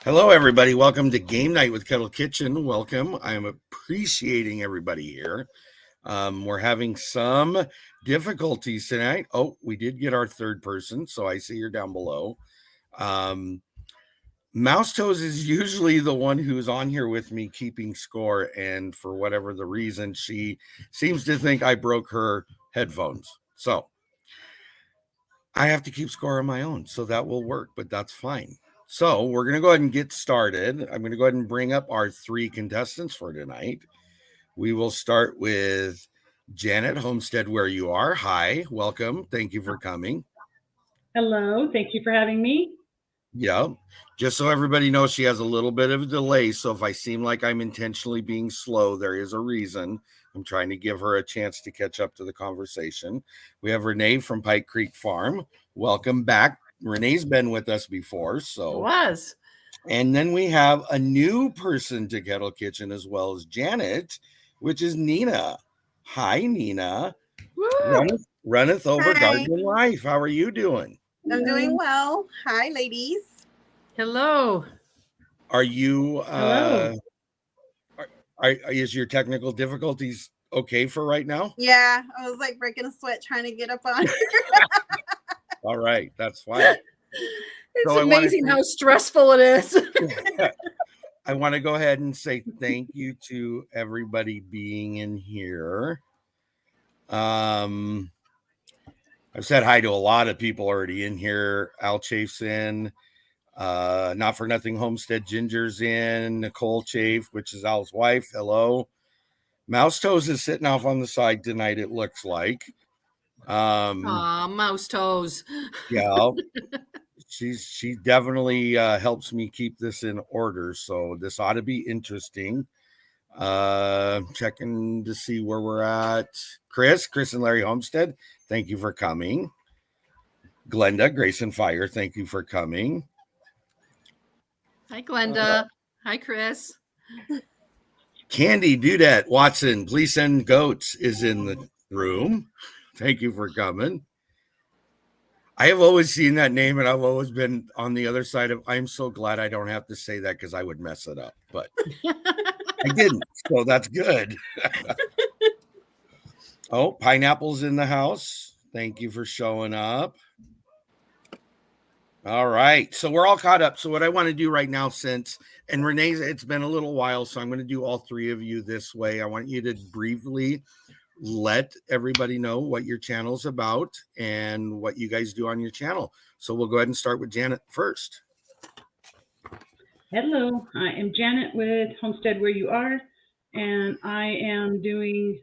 Hello, everybody. Welcome to Game Night with Kettle Kitchen. Welcome. I'm appreciating everybody here. We're having some difficulties tonight. Oh, we did get our third person, so I see you're down below. Mouse Toes is usually the one who's on here with me keeping score, and for whatever the reason, she seems to think I broke her headphones. So I have to keep score on my own, so that will work, but that's fine. So we're going to go ahead and get started. I'm going to go ahead and bring up our three contestants for tonight. We will start with Janet-Homestead Where You Are. Hi, welcome. Thank you for coming. Hello, thank you for having me. Yeah, just so everybody knows, she has a little bit of a delay. So if I seem like I'm intentionally being slow, there is a reason. I'm trying to give her a chance to catch up to the conversation. We have Renee from Pike Creek Farm. Welcome back. Renee's been with us before, so it was. And then we have a new person to Kettle Kitchen as well as Janet, which is Nina. Hi, Nina. Runneth over Garden&Life. How are you doing? I'm doing well. Hi, ladies. Hello. Are you? Hello. Is your technical difficulties okay for right now? Yeah, I was like breaking a sweat trying to get up on. All right, that's fine. It's amazing how stressful it is. I want to go ahead and say thank you to everybody being in here. I've said hi to a lot of people already in here. Al Chafe's in. Not for Nothing Homestead Ginger's in. Nicole Chafe, which is Al's wife. Hello. Mouse Toes is sitting off on the side tonight, it looks like. Mouse Toes. Yeah. She definitely helps me keep this in order, so this ought to be interesting. Checking to see where we're at. KrisandLarry Homestead, thank you for coming. Glenda, Grace and Fire, thank you for coming. Hi, Glenda. Hi, Kris. Candy Dudette Watson, please send goats is in the room. Thank you for coming. I have always seen that name, and I've always been on the other side of. I'm so glad I don't have to say that because I would mess it up, but I didn't, so that's good. Oh, Pineapple's in the house. Thank you for showing up. All right, so we're all caught up. So what I want to do right now, and Renee, it's been a little while, so I'm going to do all three of you this way. I want you to briefly let everybody know what your channel's about and what you guys do on your channel. So we'll go ahead and start with Janet first. Hello, I am Janet with Homestead Where You Are, and I am doing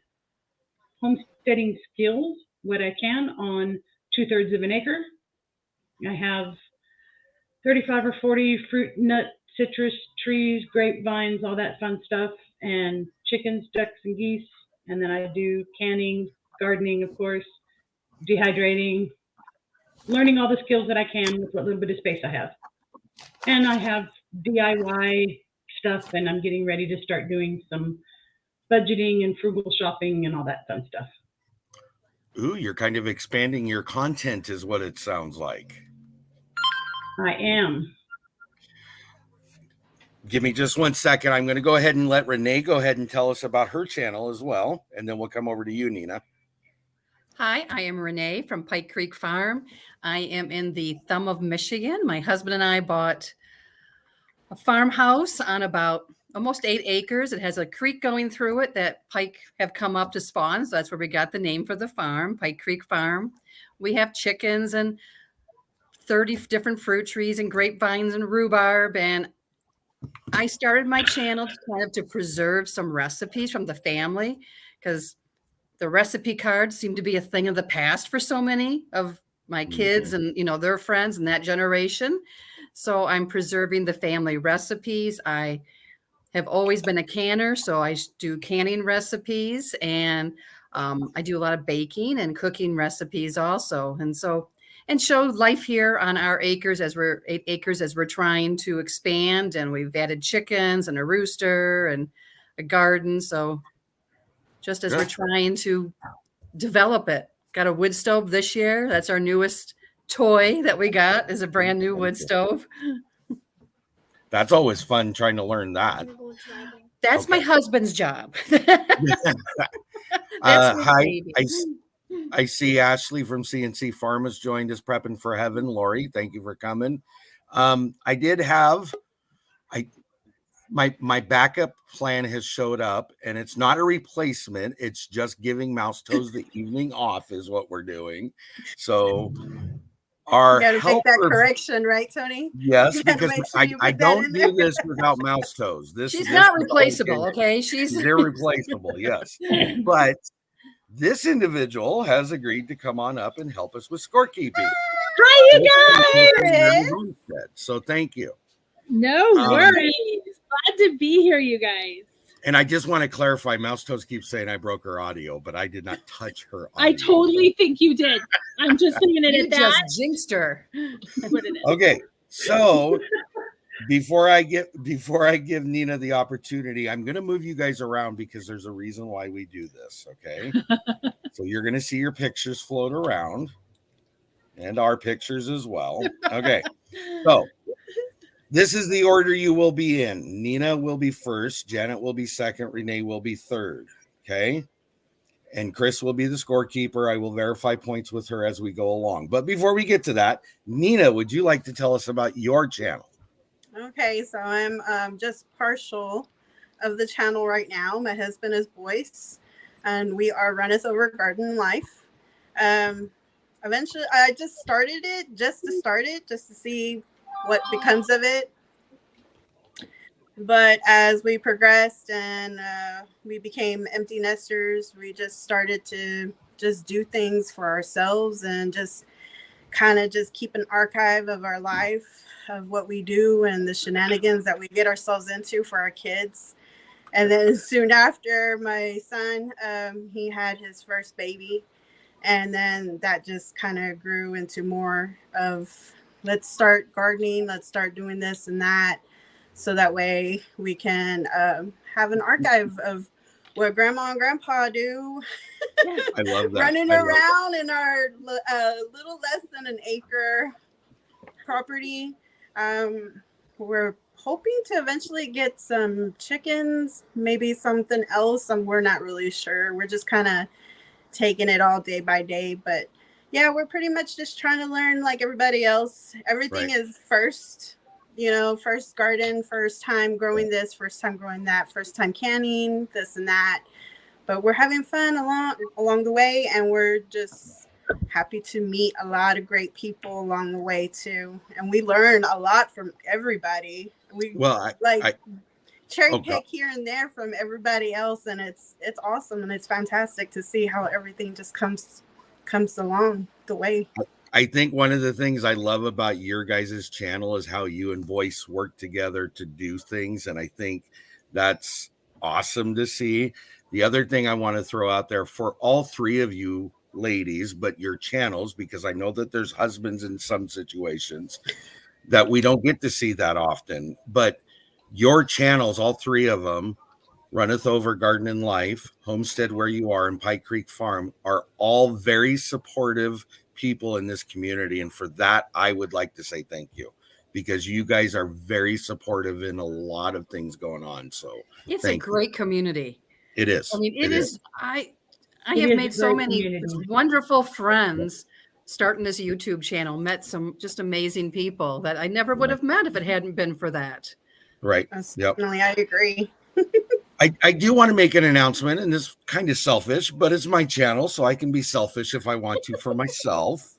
homesteading skills, what I can, on 2/3 of an acre. I have 35 or 40 fruit, nut, citrus trees, grapevines, all that fun stuff, and chickens, ducks, and geese. And then I do canning, gardening, of course, dehydrating, learning all the skills that I can with what little bit of space I have. And I have DIY stuff, and I'm getting ready to start doing some budgeting and frugal shopping and all that fun stuff. Ooh, you're kind of expanding your content is what it sounds like. I am. Give me just 1 second. I'm going to go ahead and let Renee go ahead and tell us about her channel as well. And then we'll come over to you, Nina. Hi, I am Renee from Pike Creek Farm. I am in the thumb of Michigan. My husband and I bought a farmhouse on about almost 8 acres. It has a creek going through it that Pike have come up to spawn. So that's where we got the name for the farm, Pike Creek Farm. We have chickens and 30 different fruit trees and grapevines and rhubarb. And I started my channel to preserve some recipes from the family, because the recipe cards seem to be a thing of the past for so many of my kids and, their friends and that generation. So I'm preserving the family recipes. I have always been a canner, so I do canning recipes, and I do a lot of baking and cooking recipes also. And show life here on our acres as we're 8 acres as we're trying to expand, and we've added chickens and a rooster and a garden. So just as we're trying to develop it, got a wood stove this year. That's our newest toy that we got, is a brand new wood stove. That's always fun trying to learn that. That's my Okay. husband's job. That's his Hi, baby. I see Ashley from CNC Farm has joined us, prepping for heaven. Lori, thank you for coming. I did have my backup plan has showed up, and it's not a replacement. It's just giving Mouse Toes the evening off is what we're doing. So our You got to take that helper, correction, right, Tony? yes, You gotta because make sure you I put that don't in do there. this without Mouse Toes. She's this not is replaceable, okay? She's irreplaceable, yes. But this individual has agreed to come on up and help us with scorekeeping. Hi, you guys. Homestead. So thank you. No worries. Glad to be here, you guys. And I just want to clarify, Mouse Toes keeps saying I broke her audio, but I did not touch her audio. I totally think you did. I'm just leaving it you at that. just jinxed her. That's what it is. Okay, so before I give Nina the opportunity, I'm going to move you guys around because there's a reason why we do this. Okay, so you're going to see your pictures float around, and our pictures as well. Okay, so this is the order you will be in. Nina will be first, Janet will be second, Renee will be third. Okay, and Kris will be the scorekeeper. I will verify points with her as we go along. But before we get to that, Nina, would you like to tell us about your channel? Okay, so I'm just partial of the channel right now. My husband is Boyce, and we are Runneth over Garden&Life. Eventually, I just started it just to see what becomes of it. But as we progressed and we became empty nesters, we just started to just do things for ourselves and just kind of just keep an archive of our life, of what we do and the shenanigans that we get ourselves into for our kids. And then soon after, my son, he had his first baby. And then that just kind of grew into more of, let's start gardening, let's start doing this and that. So that way we can have an archive of what grandma and grandpa do. I love that. Running around in our little less than an acre property. We're hoping to eventually get some chickens, maybe something else. We're not really sure. We're just kind of taking it all day by day. But yeah, we're pretty much just trying to learn like everybody else. Everything is first, first garden, first time growing this, first time growing that, first time canning, this and that. But we're having fun along the way, and we're just happy to meet a lot of great people along the way too. And we learn a lot from everybody. I cherry pick here and there from everybody else, and it's awesome, and it's fantastic to see how everything just comes along the way. I think one of the things I love about your guys' channel is how you and Boyce work together to do things, and I think that's awesome to see. The other thing I want to throw out there for all three of you ladies, but your channels, because I know that there's husbands in some situations that we don't get to see that often, but your channels, all three of them, Runneth Over Garden&Life, Homestead Where You Are, and Pike Creek Farm, are all very supportive people in this community. And for that, I would like to say thank you, because you guys are very supportive in a lot of things going on. So it's a great community. It is. I mean, it is. I have made so many wonderful friends starting this YouTube channel, met some just amazing people that I never would have met if it hadn't been for that. Right. Definitely, I agree. I do want to make an announcement, and this is kind of selfish, but it's my channel, so I can be selfish if I want to for myself.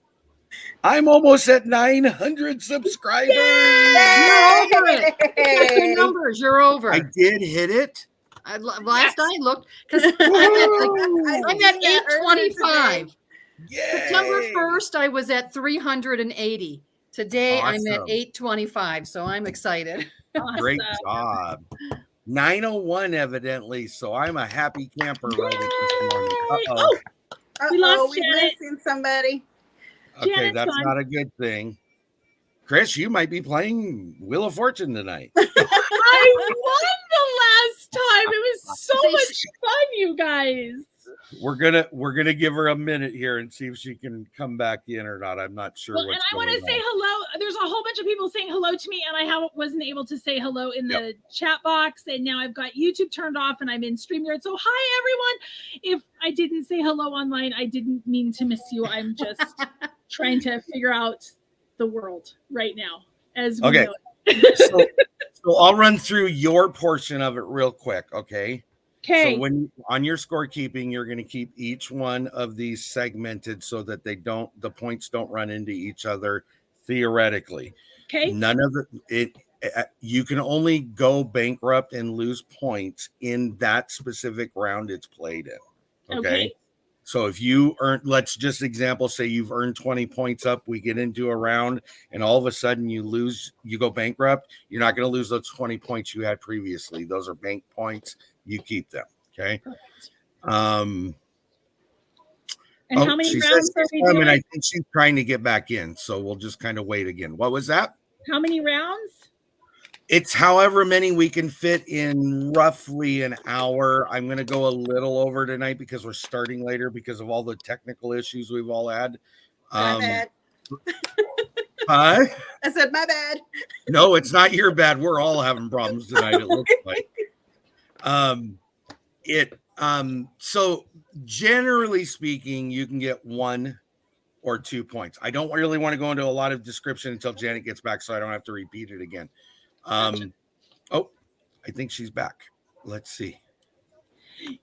I'm almost at 900 subscribers. Yay! You're over it. Your numbers, you're over. I did hit it. Last I looked, because I'm at 825. September 1st, I was at 380. Today, awesome. I'm at 825, so I'm excited. Awesome. Great job. 901, evidently, so I'm a happy camper riding this morning. We lost Janet. Missing somebody. Okay, Janet's that's gone. not a good thing. Kris, you might be playing Wheel of Fortune tonight. I won the last time. It was so much fun, you guys. We're gonna give her a minute here and see if she can come back in or not. I'm not sure Well, what's and I want going to say on. hello. There's a whole bunch of people saying hello to me, and I wasn't able to say hello in the chat box. And now I've got YouTube turned off, and I'm in StreamYard. So hi, everyone. If I didn't say hello online, I didn't mean to miss you. I'm just trying to figure out the world right now as we know it. So I'll run through your portion of it real quick, okay? Okay. So when on your scorekeeping, you're going to keep each one of these segmented so that the points don't run into each other theoretically. Okay. None of it you can only go bankrupt and lose points in that specific round it's played in. Okay. So if you earn, let's just example, say you've earned 20 points up, we get into a round and all of a sudden you go bankrupt, you're not going to lose those 20 points you had previously. Those are bank points. You keep them. Okay. And how many she rounds are we doing? I think she's trying to get back in. So we'll just kind of wait again. What was that? How many rounds? It's however many we can fit in roughly an hour. I'm going to go a little over tonight because we're starting later because of all the technical issues we've all had. My bad. Huh? I said, my bad. No, it's not your bad. We're all having problems tonight, it looks like. So generally speaking, you can get 1 or 2 points. I don't really want to go into a lot of description until Janet gets back, so I don't have to repeat it again. Oh, I think she's back. Let's see.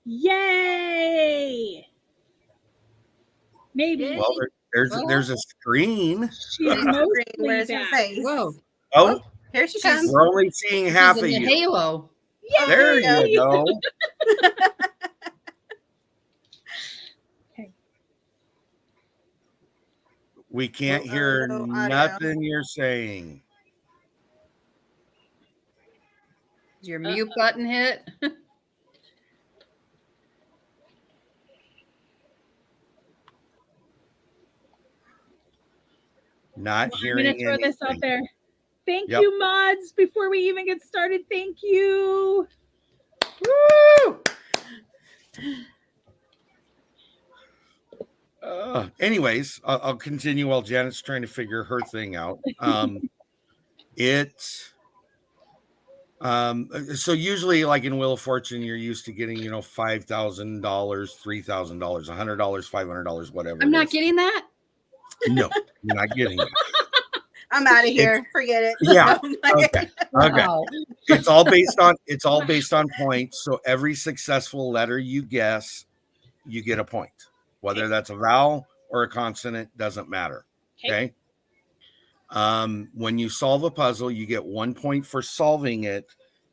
Yay! Maybe. Well, there's a screen. She's mostly Where's her back. face? Whoa. Oh, here she comes. we're only seeing half of She's in the you. halo. Yay! There you go. Okay. We can't hear nothing you're saying. Is your mute button hit? Not I'm hearing going to throw this out anything. there. Thank you, mods. Before we even get started, thank you. Woo! Anyways, I'll continue while Janet's trying to figure her thing out. So usually, like in Wheel of Fortune, you're used to getting, $5,000, $3,000, $100, $500, whatever. I'm not getting that. No, you're not getting it. I'm out of here. Forget it. Yeah. Okay. Wow. It's all based on points. So every successful letter you guess, you get a point. Whether that's a vowel or a consonant, doesn't matter. Okay. When you solve a puzzle, you get 1 point for solving it,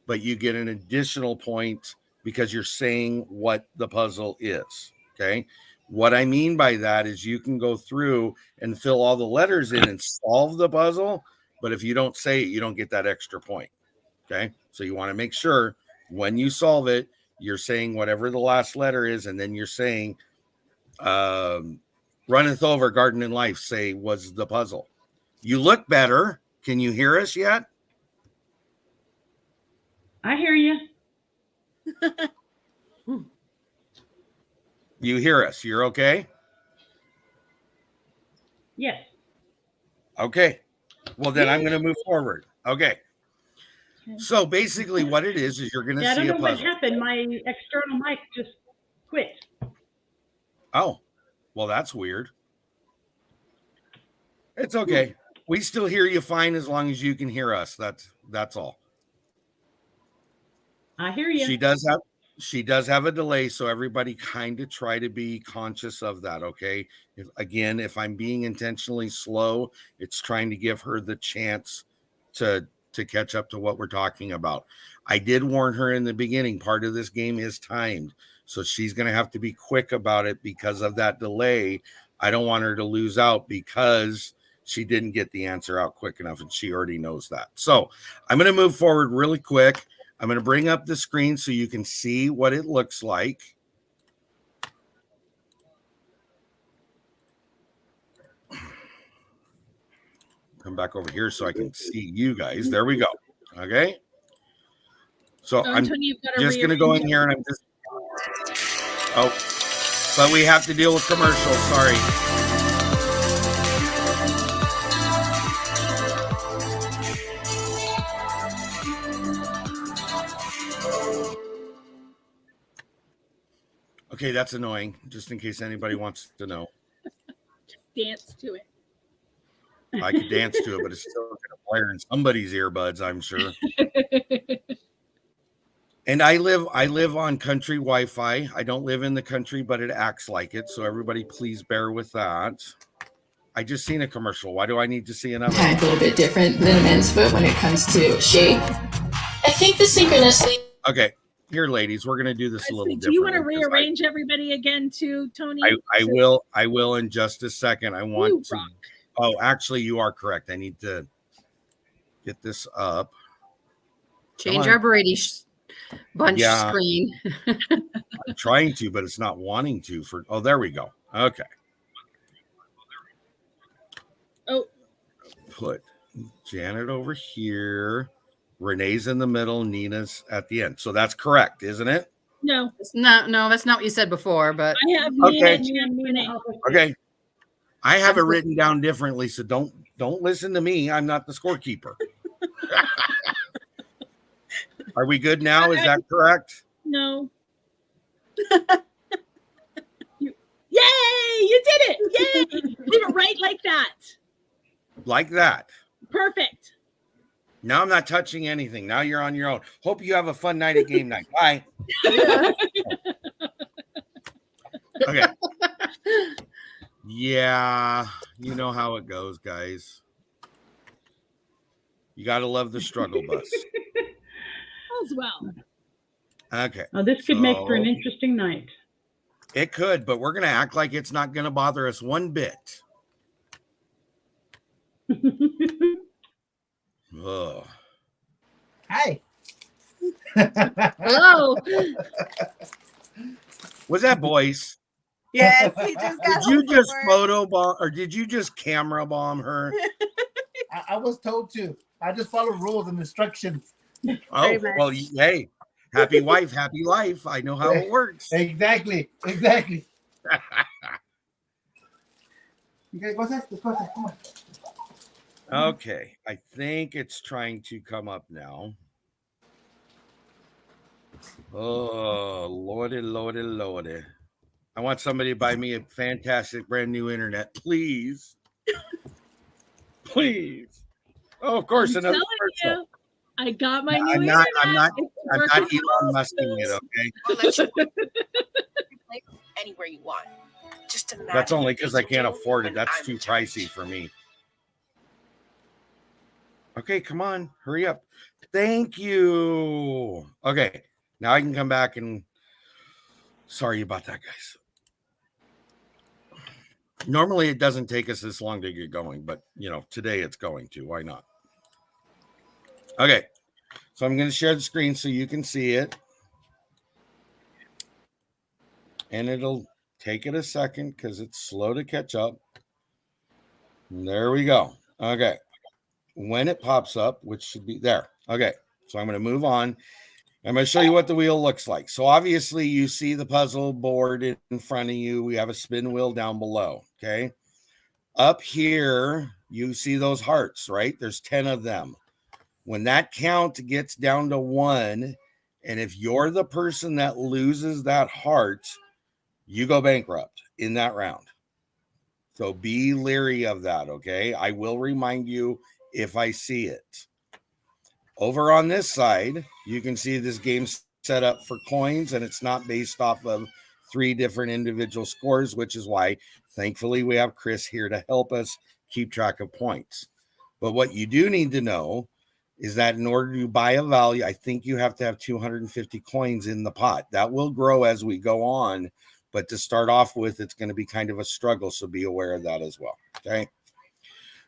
but you get an additional point because you're saying what the puzzle is. Okay. What I mean by that is you can go through and fill all the letters in and solve the puzzle, but if you don't say it, you don't get that extra point. Okay. So you want to make sure when you solve it, you're saying whatever the last letter is, and then you're saying, Runneth over Garden&Life, say, was the puzzle. You look better. Can you hear us yet? I hear you. You hear us. You're okay? Yes. Okay. Well, then I'm going to move forward. Okay. So basically what it is you're going to Yeah, I see don't a know what puzzle. happened. My external mic just quit. Oh, well, that's weird. It's okay. We still hear you fine as long as you can hear us. That's all. I hear you. She does have a delay, so everybody kind of try to be conscious of that, okay? If I'm being intentionally slow, it's trying to give her the chance to catch up to what we're talking about. I did warn her in the beginning, part of this game is timed, so she's going to have to be quick about it because of that delay. I don't want her to lose out because she didn't get the answer out quick enough, and she already knows that. So I'm going to move forward really quick. I'm going to bring up the screen so you can see what it looks like. Come back over here so I can see you guys. There we go. Okay. So I'm just going to go in here and I'm just, but we have to deal with commercials. Sorry. Okay, that's annoying, just in case anybody wants to know. Dance to it. I could dance to it, but it's still going to blare in somebody's earbuds, I'm sure. And I live on country Wi-Fi. I don't live in the country, but it acts like it. So everybody, please bear with that. I just seen a commercial. Why do I need to see another Kind of a little bit different than a men's foot when it comes to shape. I think the synchronicity. Okay, here, ladies, we're gonna do this a little different. Do you want to rearrange everybody again, too, Tony? I will in just a second. I want to. Rock. Oh, actually, you are correct. I need to get this up. Change our Brady bunch screen. I'm trying to, but it's not wanting to. Oh, there we go. Okay. Oh. Put Janet over here. Renee's in the middle. Nina's at the end. So that's correct, isn't it? No. No, that's not what you said before. But I have Nina. Okay. I have it written down differently, so don't listen to me. I'm not the scorekeeper. Are we good now? Is that correct? No. Yay! You did it! Yay! Leave it right like that. Like that. Perfect. Now I'm not touching anything. Now you're on your own. Hope you have a fun night at game night. Bye. Okay. Yeah, you know how it goes, guys. You got to love the struggle bus. As well. Okay. Now, this could make for an interesting night. It could, but we're going to act like it's not going to bother us one bit. Oh. Hi. Hello. Was that Boyce? Yes, he just got. Did you just photobomb or did you just camera bomb her? I was told to. I just follow rules and instructions. Oh, well, hey, happy wife, happy life. I know how it works. Exactly. You guys, what's that? Come on. Okay, I think it's trying to come up now. Oh, Lordy. I want somebody to buy me a fantastic brand new internet, please. Please. Oh, of course, I'm another telling you, I got my new I'm internet. not Elon Musking it, okay? I'll let you play anywhere you want. Just imagine. That's only because I can't afford it. That's too pricey for me. Okay, come on, hurry up. Thank you. Okay, now I can come back and sorry about that, guys. Normally it doesn't take us this long to get going, but today it's going to. Why not? Okay, so I'm going to share the screen so you can see it. And it'll take it a second because it's slow to catch up. And there we go. Okay. When it pops up, which should be there. Okay, so I'm going to move on. I'm going to show you what the wheel looks like. So obviously you see the puzzle board in front of you. We have a spin wheel down below. Okay. Up here, you see those hearts, right? There's 10 of them. When that count gets down to 1, and if you're the person that loses that heart, you go bankrupt in that round. So be leery of that, okay? I will remind you if I see it. Over on this side, you can see this game set up for coins, and it's not based off of 3 different individual scores, which is why, thankfully, we have Kris here to help us keep track of points. But what you do need to know is that in order to buy a value, I think you have to have 250 coins in the pot. That will grow as we go on, but to start off with, it's going to be kind of a struggle, so be aware of that as well, okay?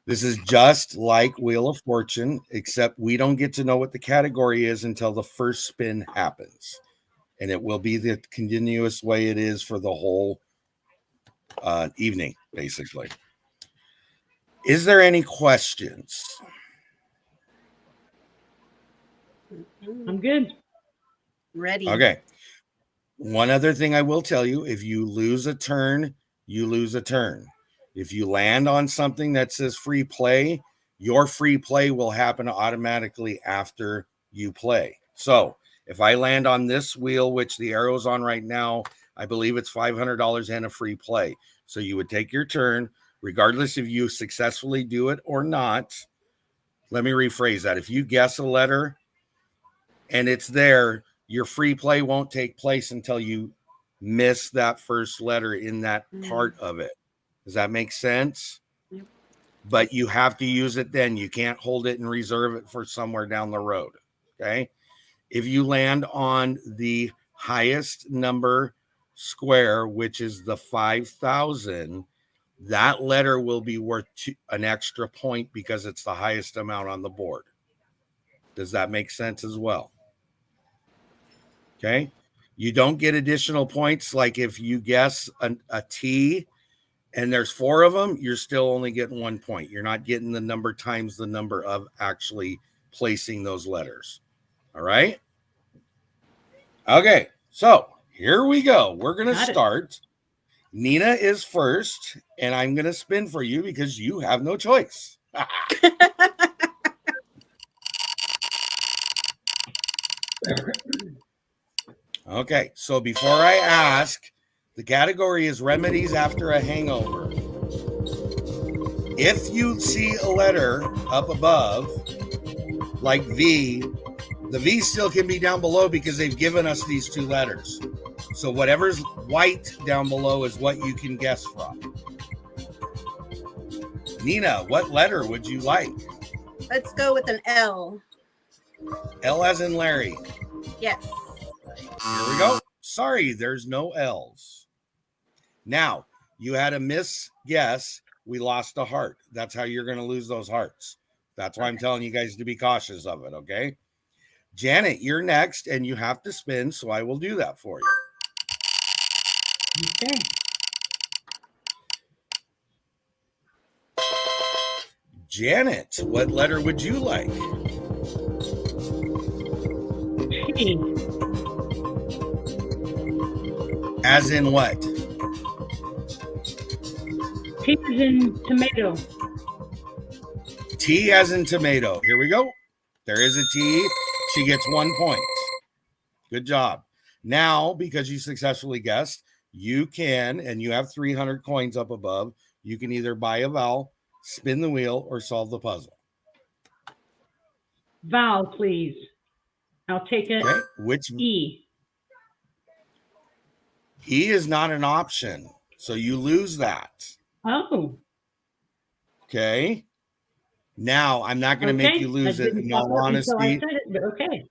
This is just like Wheel of Fortune, except we don't get to know what the category is until the first spin happens. And it will be the continuous way it is for the whole evening, basically. Is there any questions? I'm good. Ready. Okay. One other thing I will tell you, if you lose a turn, you lose a turn. If you land on something that says free play, your free play will happen automatically after you play. So if I land on this wheel, which the arrow's on right now, I believe it's $500 and a free play. So you would take your turn, regardless if you successfully do it or not. Let me rephrase that. If you guess a letter and it's there, your free play won't take place until you miss that first letter in that part of it. Does that make sense? Yep. But you have to use it then. You can't hold it and reserve it for somewhere down the road. Okay. If you land on the highest number square, which is the 5,000, that letter will be worth an extra point because it's the highest amount on the board. Does that make sense as well? Okay. You don't get additional points. Like if you guess a T and there's 4 of them, you're still only getting 1 point. You're not getting the number times the number of actually placing those letters. All right. Okay. So here we go. We're going to start. Nina is first, and I'm going to spin for you because you have no choice. Okay, so before I ask, the category is remedies after a hangover. If you see a letter up above, like V, the V still can be down below because they've given us these 2 letters. So whatever's white down below is what you can guess from. Nina, what letter would you like? Let's go with an L. L as in Larry. Yes. Here we go. Sorry, there's no L's. Now, you had a misguess. We lost a heart. That's how you're going to lose those hearts. That's why I'm telling you guys to be cautious of it, okay? Janet, you're next, and you have to spin, so I will do that for you. Okay. Janet, what letter would you like? T. As in what? T as in tomato. T as in tomato. Here we go. There is a T. She gets 1 point. Good job. Now, because you successfully guessed, you can, and you have 300 coins up above, you can either buy a vowel, spin the wheel, or solve the puzzle. Vowel, please. I'll take it. Okay. Which E. E is not an option, so you lose that. Oh. Okay. Now, I'm not going to make you lose it, in all honesty. I said it, but okay.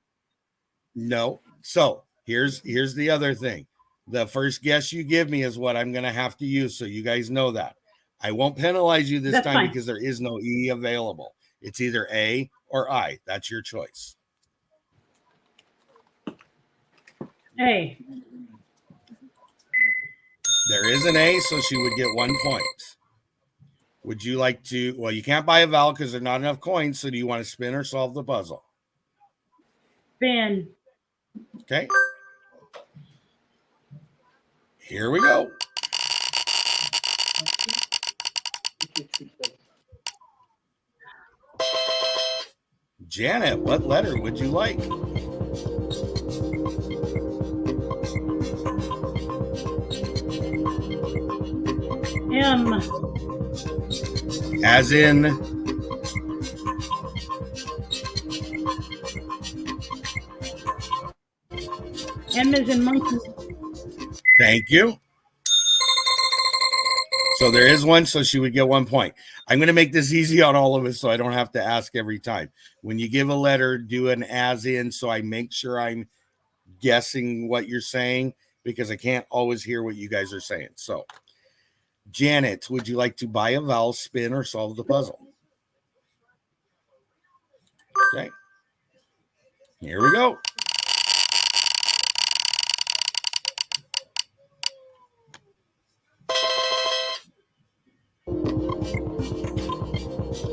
No. So here's the other thing. The first guess you give me is what I'm going to have to use, so you guys know that. I won't penalize you this That's time fine. because there is no E available. It's either A or I. That's your choice. A. There is an A, so she would get 1 point. Would you like to? Well, you can't buy a vowel because there's not enough coins. So do you want to spin or solve the puzzle? Spin. Okay. Here we go. Janet, what letter would you like? M. As in M is in monkey. thank you. So there is one, so she would get 1 point. I'm going to make this easy on all of us so I don't have to ask every time. When you give a letter, do an as in so I make sure I'm guessing what you're saying because I can't always hear what you guys are saying. So, Janet, would you like to buy a vowel, spin, or solve the puzzle? Okay. Here we go.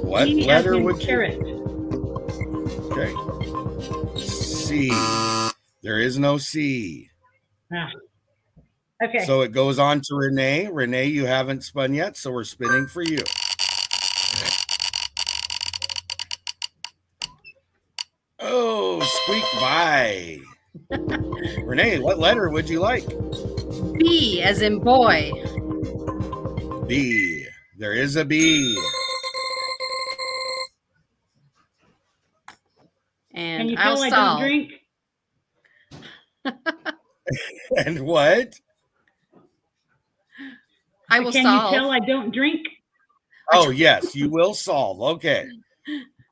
What E letter as in would you? carrot. Okay. C. There is no C. Ah. Okay. So it goes on to Renee. Renee, you haven't spun yet, so we're spinning for you. Oh, squeak by. Renee, what letter would you like? B as in boy. B. There is a B. Can And you I'll tell I solve. don't drink? And what? I will Can solve. you tell I don't drink? Oh, yes, you will solve. Okay.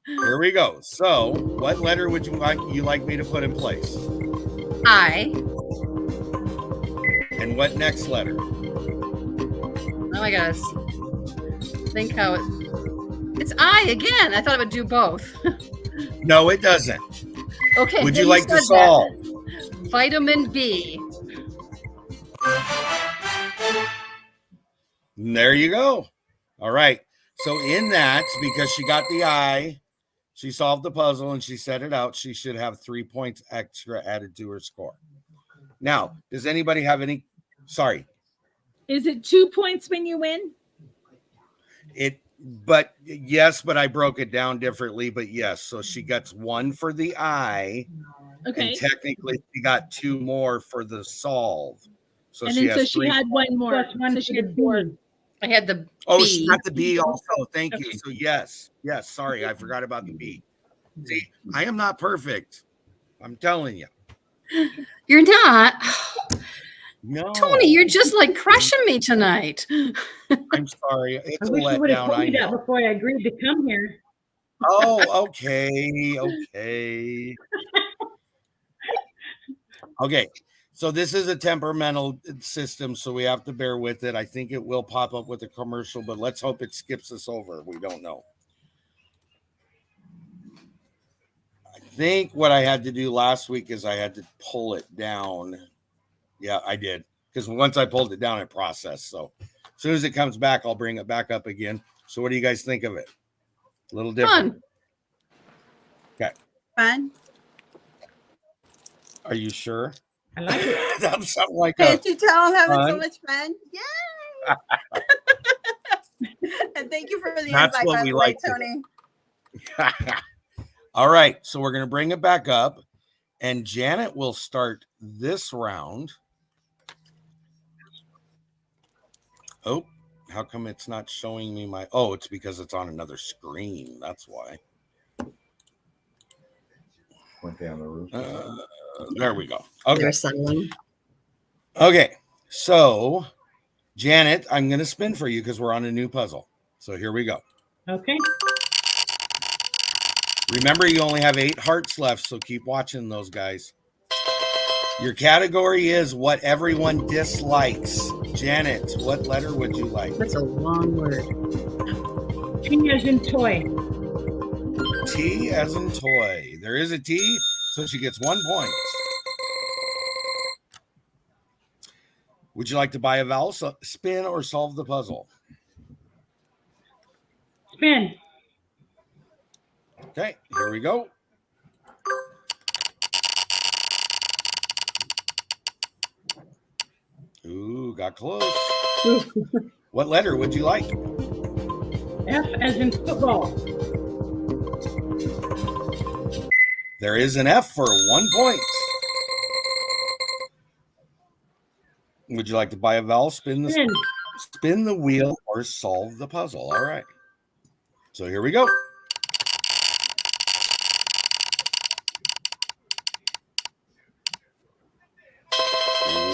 Here we go. So, what letter would you like me to put in place? I. And what next letter? Oh my gosh. Think how it's I again. I thought it would do both. No, it doesn't. Okay. Would then you like to said solve? that. Vitamin B. And there you go. All right. So in that, because she got the I, she solved the puzzle and she set it out, she should have 3 points extra added to her score. Now, does anybody have any? Sorry. Is it 2 points when you win? But yes, but I broke it down differently. But yes, so she gets 1 for the I, Okay. and technically she got 2 more for the solve. So And she then has so 3. she had one more. Plus one So she for had the 4. B. I had the Oh, B. she got the B also. Thank you. Okay. So yes, sorry, I forgot about the B. See, I am not perfect. I'm telling you. You're not. No, Tony, you're just like crushing me tonight. I'm sorry. It's I a wish you would have letdown. told I me that know. before I agreed to come here. Oh, okay. Okay. So this is a temperamental system, so we have to bear with it. I think it will pop up with a commercial, but let's hope it skips us over. We don't know. I think what I had to do last week is I had to pull it down. Yeah, I did. Because once I pulled it down, it processed. So as soon as it comes back, I'll bring it back up again. So what do you guys think of it? A little different. Fun. Okay. Fun. Are you sure? I like it. That would sound like Can't you tell I'm having so fun. much fun? Yay! And thank you for the That's invite, what by we the way, like to Tony. All right. So we're going to bring it back up. And Janet will start this round. Oh, how come it's not showing me my... Oh, it's because it's on another screen. That's why. Went down the roof. There we go. Okay. There's someone. Okay. So, Janet, I'm going to spin for you because we're on a new puzzle. So here we go. Okay. Remember, you only have 8 hearts left, so keep watching those guys. Your category is what everyone dislikes. Janet, what letter would you like? That's a long word. T as in toy. T as in toy. There is a T, so she gets 1 point. Would you like to buy a vowel, spin, or solve the puzzle? Spin. Okay, here we go. Ooh, got close. What letter would you like? F as in football. There is an F for 1 point. Would you like to buy a vowel, spin the wheel, or solve the puzzle? All right. So here we go.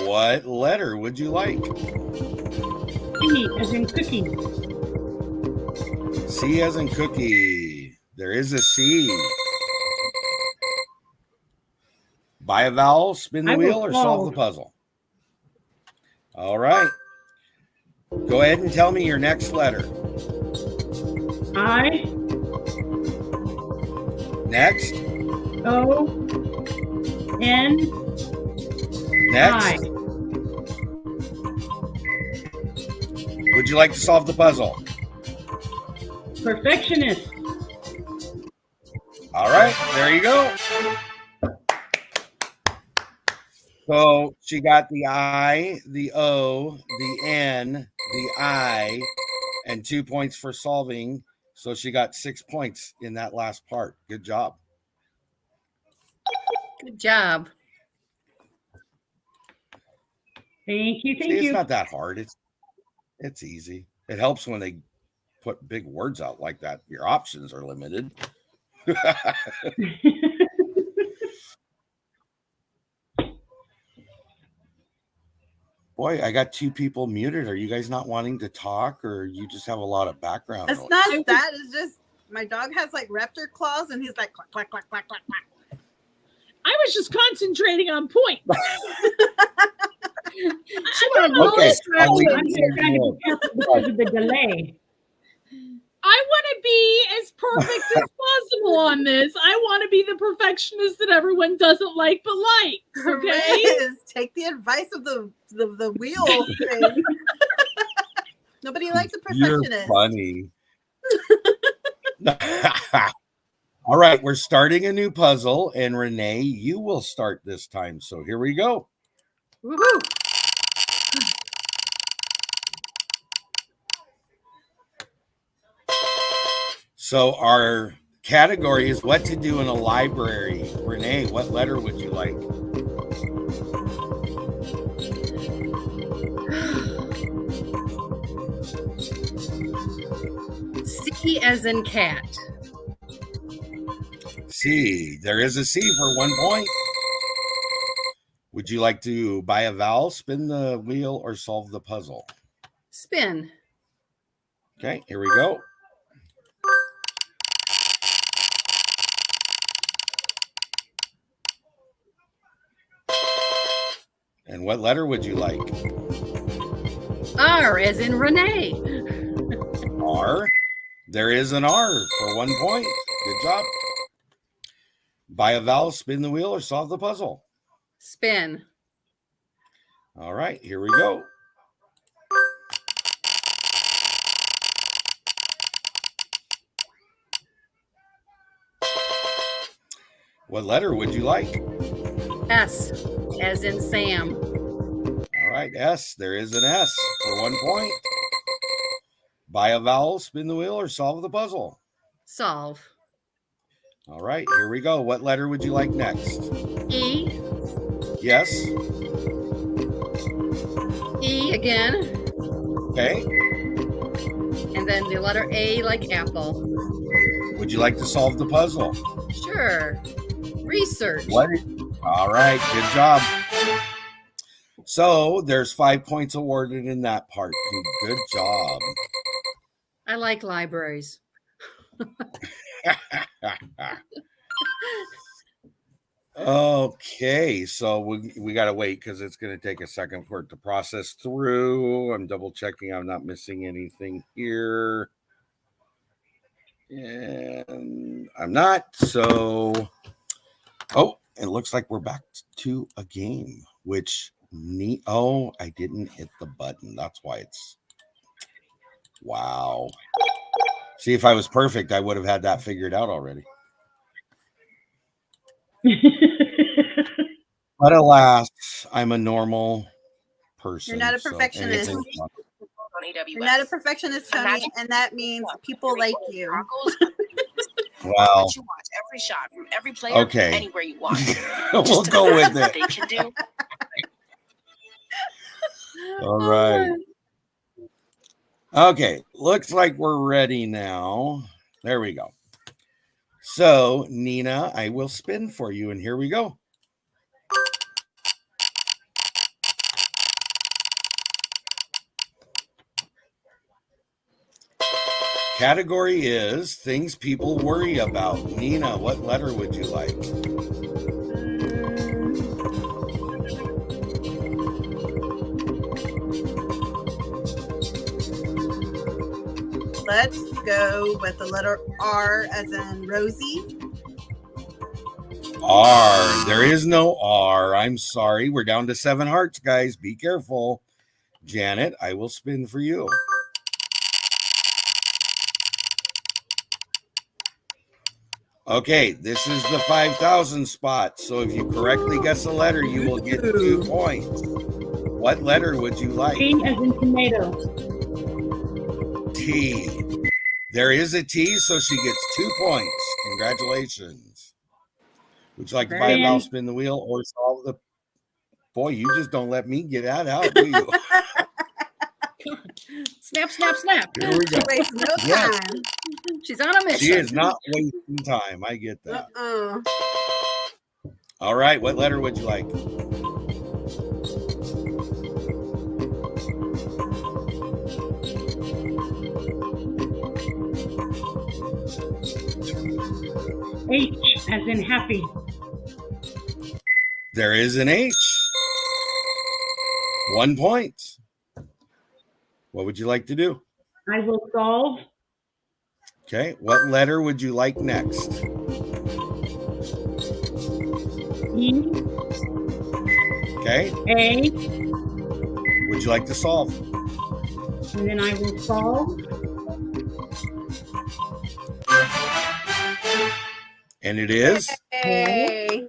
What letter would you like? C as in cookie. C as in cookie. There is a C. Buy a vowel, spin the wheel, or solve the puzzle. All right. Go ahead and tell me your next letter. I. Next. O. N. Next. I. Would you like to solve the puzzle? Perfectionist. All right, there you go. So she got the I, the O, the N, the I, and 2 points for solving. So she got 6 points in that last part. Good job. Good job. Thank you. See, Thank it's you. not that hard. It's easy. It helps when they put big words out like that. Your options are limited. Boy, I got 2 people muted. Are you guys not wanting to talk, or you just have a lot of background It's noise? not that. It's just my dog has like raptor claws, and he's like clack clack clack clack clack clack. I was just concentrating on points. Okay, I'll leave I'm it just trying to alone. be careful because of the delay. I want to be as perfect as possible on this. I want to be the perfectionist that everyone doesn't like but likes. Okay. Riz, take the advice of the wheel thing. Nobody likes a You're perfectionist. funny. All right, we're starting a new puzzle, and Renee, you will start this time. So here we go. Woohoo! So our category is what to do in a library. Renee, what letter would you like? C as in cat. C. There is a C for 1 point. Would you like to buy a vowel, spin the wheel, or solve the puzzle? Spin. Okay, here we go. And what letter would you like? R as in Renee. R. There is an R for 1 point. Good job. Buy a vowel, spin the wheel, or solve the puzzle. Spin. All right, here we go. What letter would you like? S as in Sam. All right, S. There is an S for 1 point. Buy a vowel, spin the wheel, or solve the puzzle. Solve. All right, here we go. What letter would you like next? E. Yes. E again. Okay. And then the letter A like apple. Would you like to solve the puzzle? Sure. Research. What? All right, good job. So there's 5 points awarded in that part. Good job. I like libraries. Okay, so we got to wait because it's going to take a second for it to process through. I'm double checking I'm not missing anything here. And I'm not. So, oh, it looks like we're back to a game, which oh, I didn't hit the button. That's why it's wow. See, if I was perfect, I would have had that figured out already. But alas, I'm a normal person. You're not a so- and perfectionist. it's- on AWS. You're not a perfectionist, Tony, Imagine- and that means people like you. Wow. Let you watch every shot from every player, Okay. anywhere you want. We'll Just to go with imagine what it. they can do. All right. Okay, looks like we're ready now. There we go. So, Nina, I will spin for you, and here we go. Category is things people worry about. Nina, what letter would you like? Let's go with the letter R as in Rosie. R. There is no R. I'm sorry. We're down to 7 hearts, guys. Be careful. Janet, I will spin for you. Okay, this is the 5,000 spot. So if you correctly guess a letter, you will get 2 points. What letter would you like? T as in tomato. T. There is a T, so she gets 2 points. Congratulations. Would you like to buy a mouse, spin the wheel, or solve the... Boy, you just don't let me get that out, do you? Snap, snap, snap. Here we go. Waste no Yes. time. She's on a mission. She is not wasting time. I get that. All right, what letter would you like? H as in happy. There is an H. 1 point. What would you like to do? I will solve. Okay, what letter would you like next? E. Okay, A. would you like to solve? And then I will solve. And it is? Hey.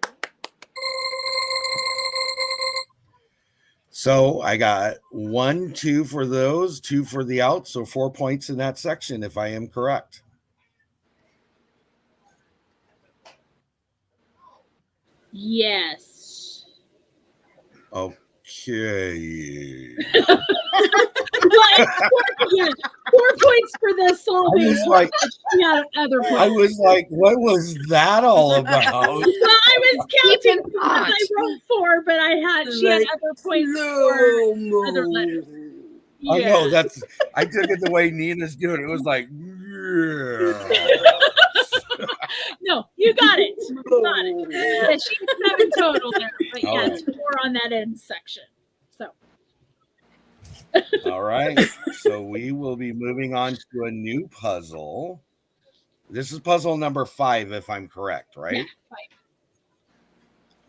So I got 1, 2 for those, 2 for the out, so 4 points in that section if I am correct. Yes. Okay. But 4 points for the solving. I was like- Yeah, other points. I was like, what was that all about? Well, I was counting in because pot. I wrote 4, but she had other points for other letters. I Yeah. know I took it the way Nina's doing it. It was like, yeah. No, you got it. You got it. Yeah, she had 7 total there, but All yes, 4 on that end section. So All right. So we will be moving on to a new puzzle. This is puzzle number 5, if I'm correct, right? yeah,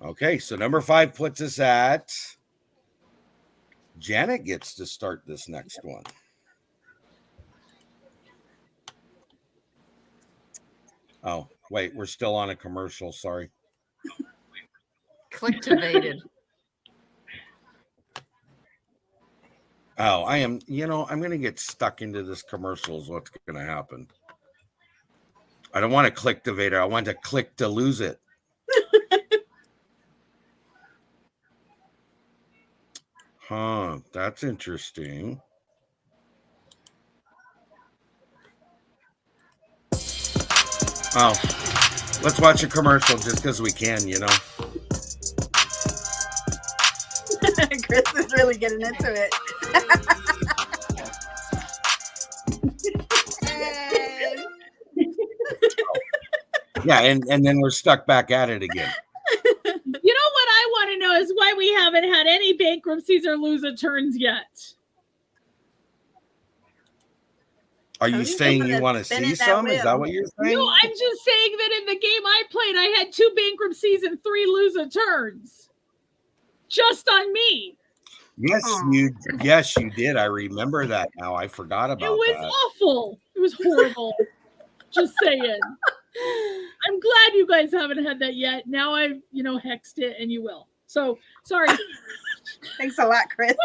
5. Okay. So number 5 puts us at Janet gets to start this next one. Oh, wait, we're still on a commercial. Sorry. Clicktivated. Oh, I am, I'm going to get stuck into this commercial is what's going to happen. I don't want to clicktivate it. I want to click to lose it. Huh, that's interesting. Oh, let's watch a commercial just because we can, Kris is really getting into it. Hey. Yeah, and then we're stuck back at it again. You know what I want to know is why we haven't had any bankruptcies or lose-a-turns yet. Are you saying you want to spin see it that some? Is that wheel. what you're saying? No, I'm just saying that in the game I played, I had 2 bankruptcies and 3 lose-a-turns. Just on me. Yes, you did. I remember that now. I forgot about It was that. awful. It was horrible. Just saying. I'm glad you guys haven't had that yet. Now I've, hexed it and you will. So, sorry. Thanks a lot, Kris.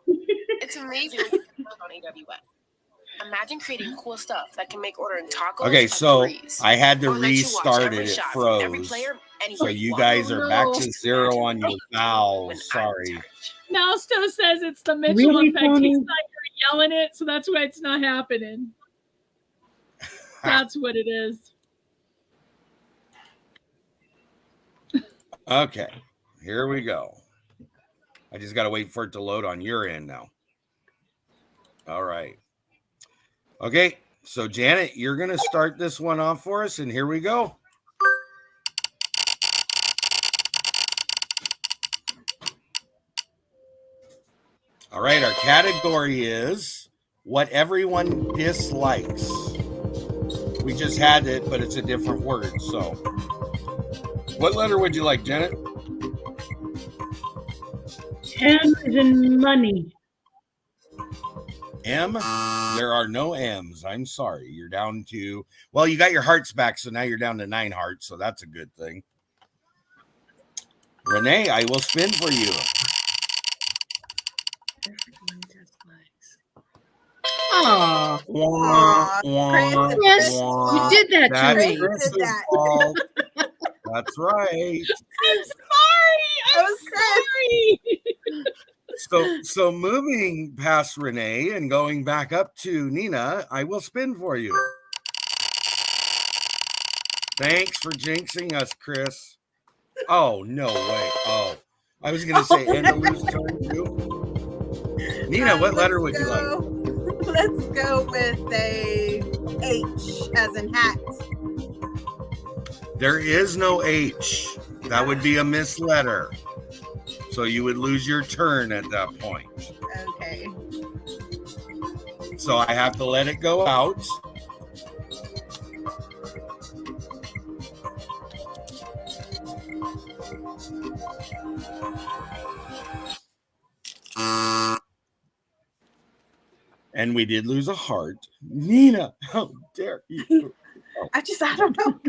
It's amazing what you can build on AWS. Imagine creating cool stuff that can make ordering tacos. Okay, a so breeze. I had to Or let you watch restart every it. It shot from every froze. player, any So way you want. guys are back to Just 0 imagine on your when vowels. I'm in Sorry. charge. Mousto says it's the Mitchell Really, effect. Tony? He's not here yelling it, so that's why it's not happening. That's what it is. Okay, here we go. I just got to wait for it to load on your end now. All right. Okay, so Janet, you're going to start this one off for us, and here we go. All right, our category is what everyone dislikes. We just had it, but it's a different word. So, what letter would you like, Janet? M is in money. M. There are no M's. I'm sorry. You're down to, well, you got your hearts back, so now you're down to 9 hearts, so that's a good thing. Renee, I will spin for you. Oh, Kris, Kris, you did that to me. Chris's Did that. fault. That's right. I'm sorry. I'm sorry. So moving past Renee and going back up to Nina, I will spin for you. Thanks for jinxing us, Kris. Oh, no way. Oh, I was going to say, and to lose turn too. Nina, what letter would you like? Let's go with a H as in hat. There is no H. That would be a misletter. So you would lose your turn at that point. Okay. So I have to let it go out. And we did lose a heart. Nina, how dare you? I don't know.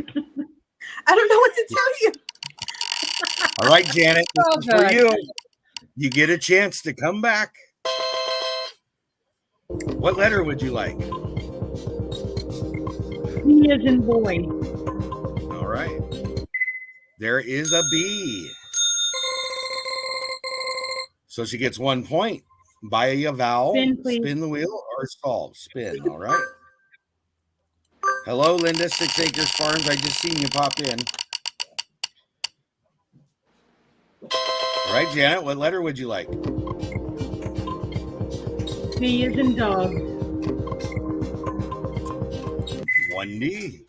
I don't know what to tell you. All right, Janet, this Oh, is for good. you. You get a chance to come back. What letter would you like? B as in boy. All right. There is a B. So she gets 1 point. Buy a vowel, Spin, please. spin the wheel, or solve. Spin, all right? Hello, Linda, 6 Acres Farms. I just seen you pop in. All right, Janet, what letter would you like? D as in dog. 1D.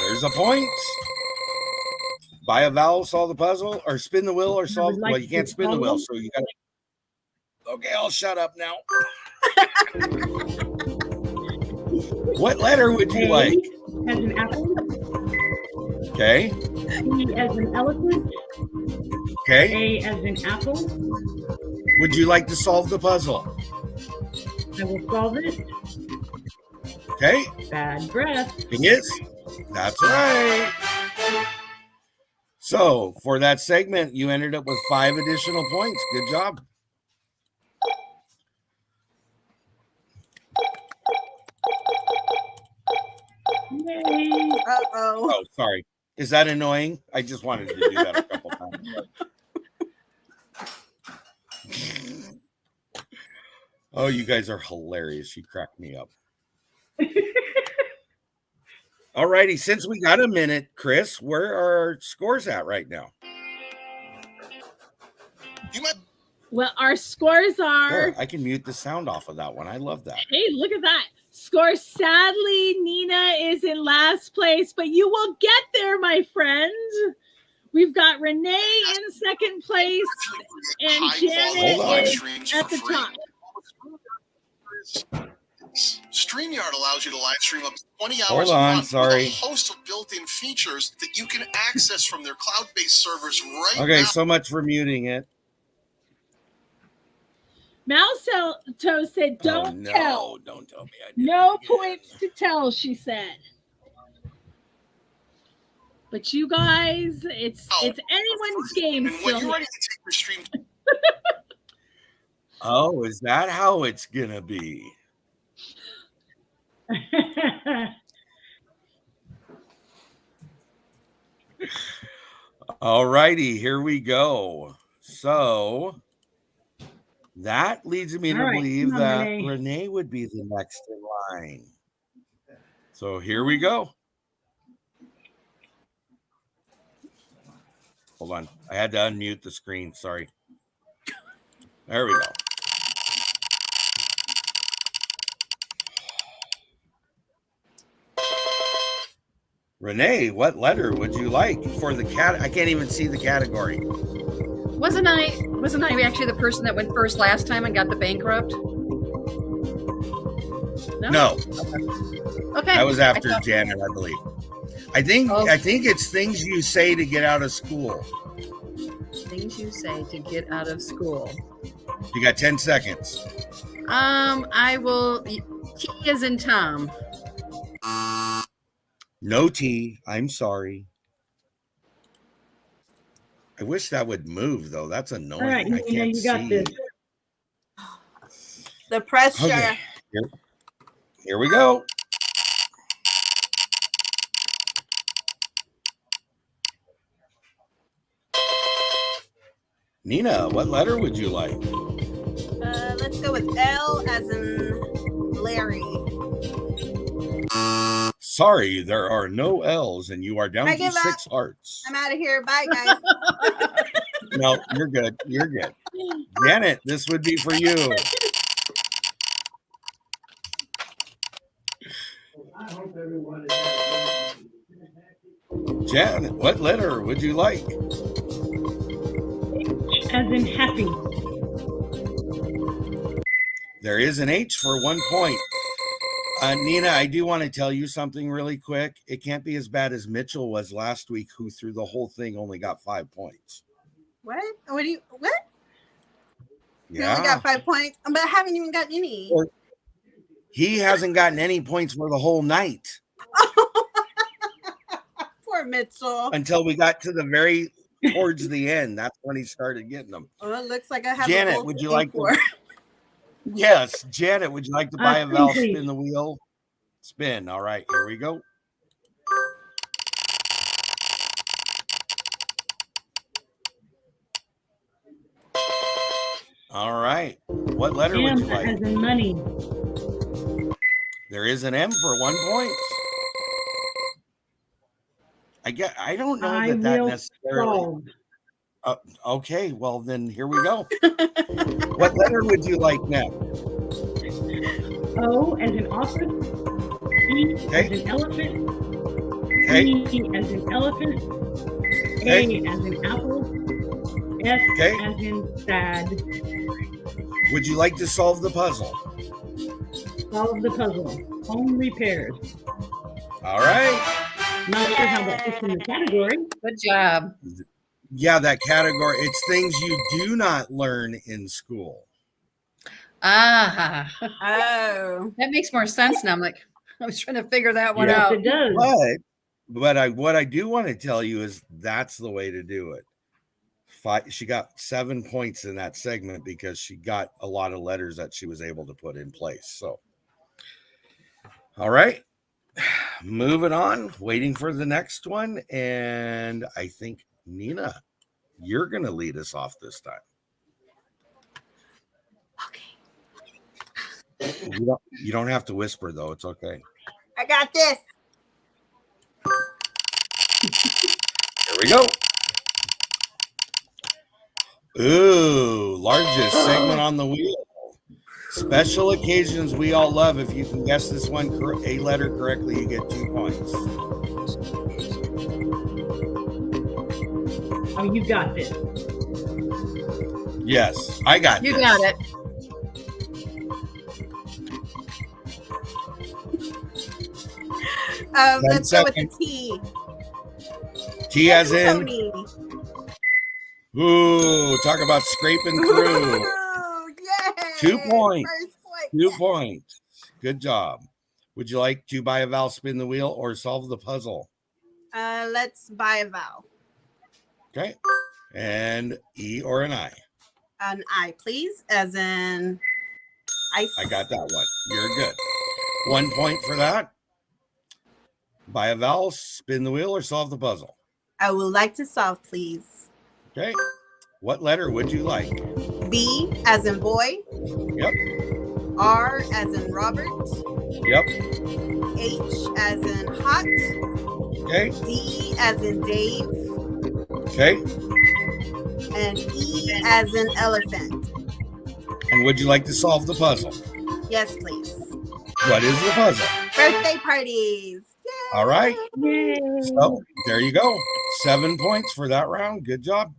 There's a point. Buy a vowel, solve the puzzle, or spin the wheel, or solve. like Well, you can't to spin the wheel, follow. so you got to. Okay, I'll shut up now. What letter would you A like? as in apple. Okay. E as in elephant. Okay. A as in apple. Would you like to solve the puzzle? I will solve it. Okay. Bad breath. It is. That's right. So for that segment, you ended up with 5 additional points. Good job. Yay. Uh-oh. Oh, sorry. Is that annoying? I just wanted to do that a couple times. Oh, you guys are hilarious. You cracked me up. All righty. Since we got a minute, Kris, where are our scores at right now? Well, our scores are. There, I can mute the sound off of that one. I love that. Hey, look at that. Score. Sadly, Nina is in last place, but you will get there, my friend. We've got Renee in second place and Janet at the top. StreamYard allows you to live stream up to 20 hours Hold a on, month sorry. with a host of built-in features that you can access from their cloud-based servers right Okay, now. so much for muting it. Mouseto said, "Don't tell." Don't tell me. I did No it again. points to tell, she said. But you guys, it's anyone's game. And when Still. you're ready to take your stream Oh, is that how it's gonna be? All righty, here we go. So that leads me to All right, believe come on, that Renee. Renee would be the next in line. So here we go. Hold on. I had to unmute the screen. Sorry. There we go. Renee, what letter would you like for the cat? I can't even see the category. Wasn't I actually the person that went first last time and got the bankrupt? No, Okay. that was after I thought- Janet, I believe. I think it's things you say to get out of school. Things you say to get out of school. You got 10 seconds. I will. T is in Tom. No T. I'm sorry. I wish that would move though. That's annoying. All right, I can't you got see. this. The pressure. Okay. Here we go. Nina, what letter would you like? Let's go with L as in Larry. Sorry, there are no L's and you are down I to give up. 6 hearts. I'm out of here. Bye, guys. No, you're good. You're good. Janet, this would be for you. Janet, what letter would you like? As in happy. There is an H for 1 point. Nina, I do want to tell you something really quick. It can't be as bad as Mitchell was last week, who through the whole thing only got 5 points. What? What? You Yeah. only got 5 points, but I haven't even gotten any. He hasn't gotten any points for the whole night. Poor Mitchell. Until we got to the very towards the end. That's when he started getting them. Well, it looks like I have Janet, a goal would to you aim like for. to? Yes, Janet, would you like to buy a valve, please. spin the wheel? Spin. All right, here we go. All right. What letter would M you like? as in money. There is an M for 1 point. I don't know I that will necessarily. solve. Okay, well then here we go. What letter would you like next? O as in office. E Okay. as in elephant. Okay. E as in elephant. Okay. A as in apple. S Okay. as in sad. Would you like to solve the puzzle? Solve the puzzle. Home repairs. All right. Not sure how that fits in the category. Good job. Yeah, that category. It's things you do not learn in school. Ah, Oh. that makes more sense now. I'm like, I was trying to figure that one Yes, out. it does. But what I do want to tell you is that's the way to do it. She got 7 points in that segment because she got a lot of letters that she was able to put in place. So, all right, moving on, waiting for the next one. And I think, Nina, you're going to lead us off this time. Okay. You don't have to whisper, though. It's okay. I got this. Here we go. Ooh, largest segment on the wheel. Special occasions we all love. If you can guess this one, a letter correctly, you get 2 points. Oh, you got this. Yes, I got You this. got it. Let's go with the T. T as in. Tony. Ooh, talk about scraping through. Ooh, yay. 2 points. First point. 2 points. Good job. Would you like to buy a vowel, spin the wheel, or solve the puzzle? Let's buy a vowel. Okay. And E or an I? An I, please, as in ice. I got that one. You're good. 1 point for that. Buy a vowel, spin the wheel, or solve the puzzle? I would like to solve, please. Okay. What letter would you like? B as in boy. Yep. R as in Robert. Yep. H as in hot. Okay. D as in Dave. Okay. And E as in elephant. And would you like to solve the puzzle? Yes, please. What is the puzzle? Birthday parties. Yay. All right. Yay. So there you go. 7 points for that round. Good job.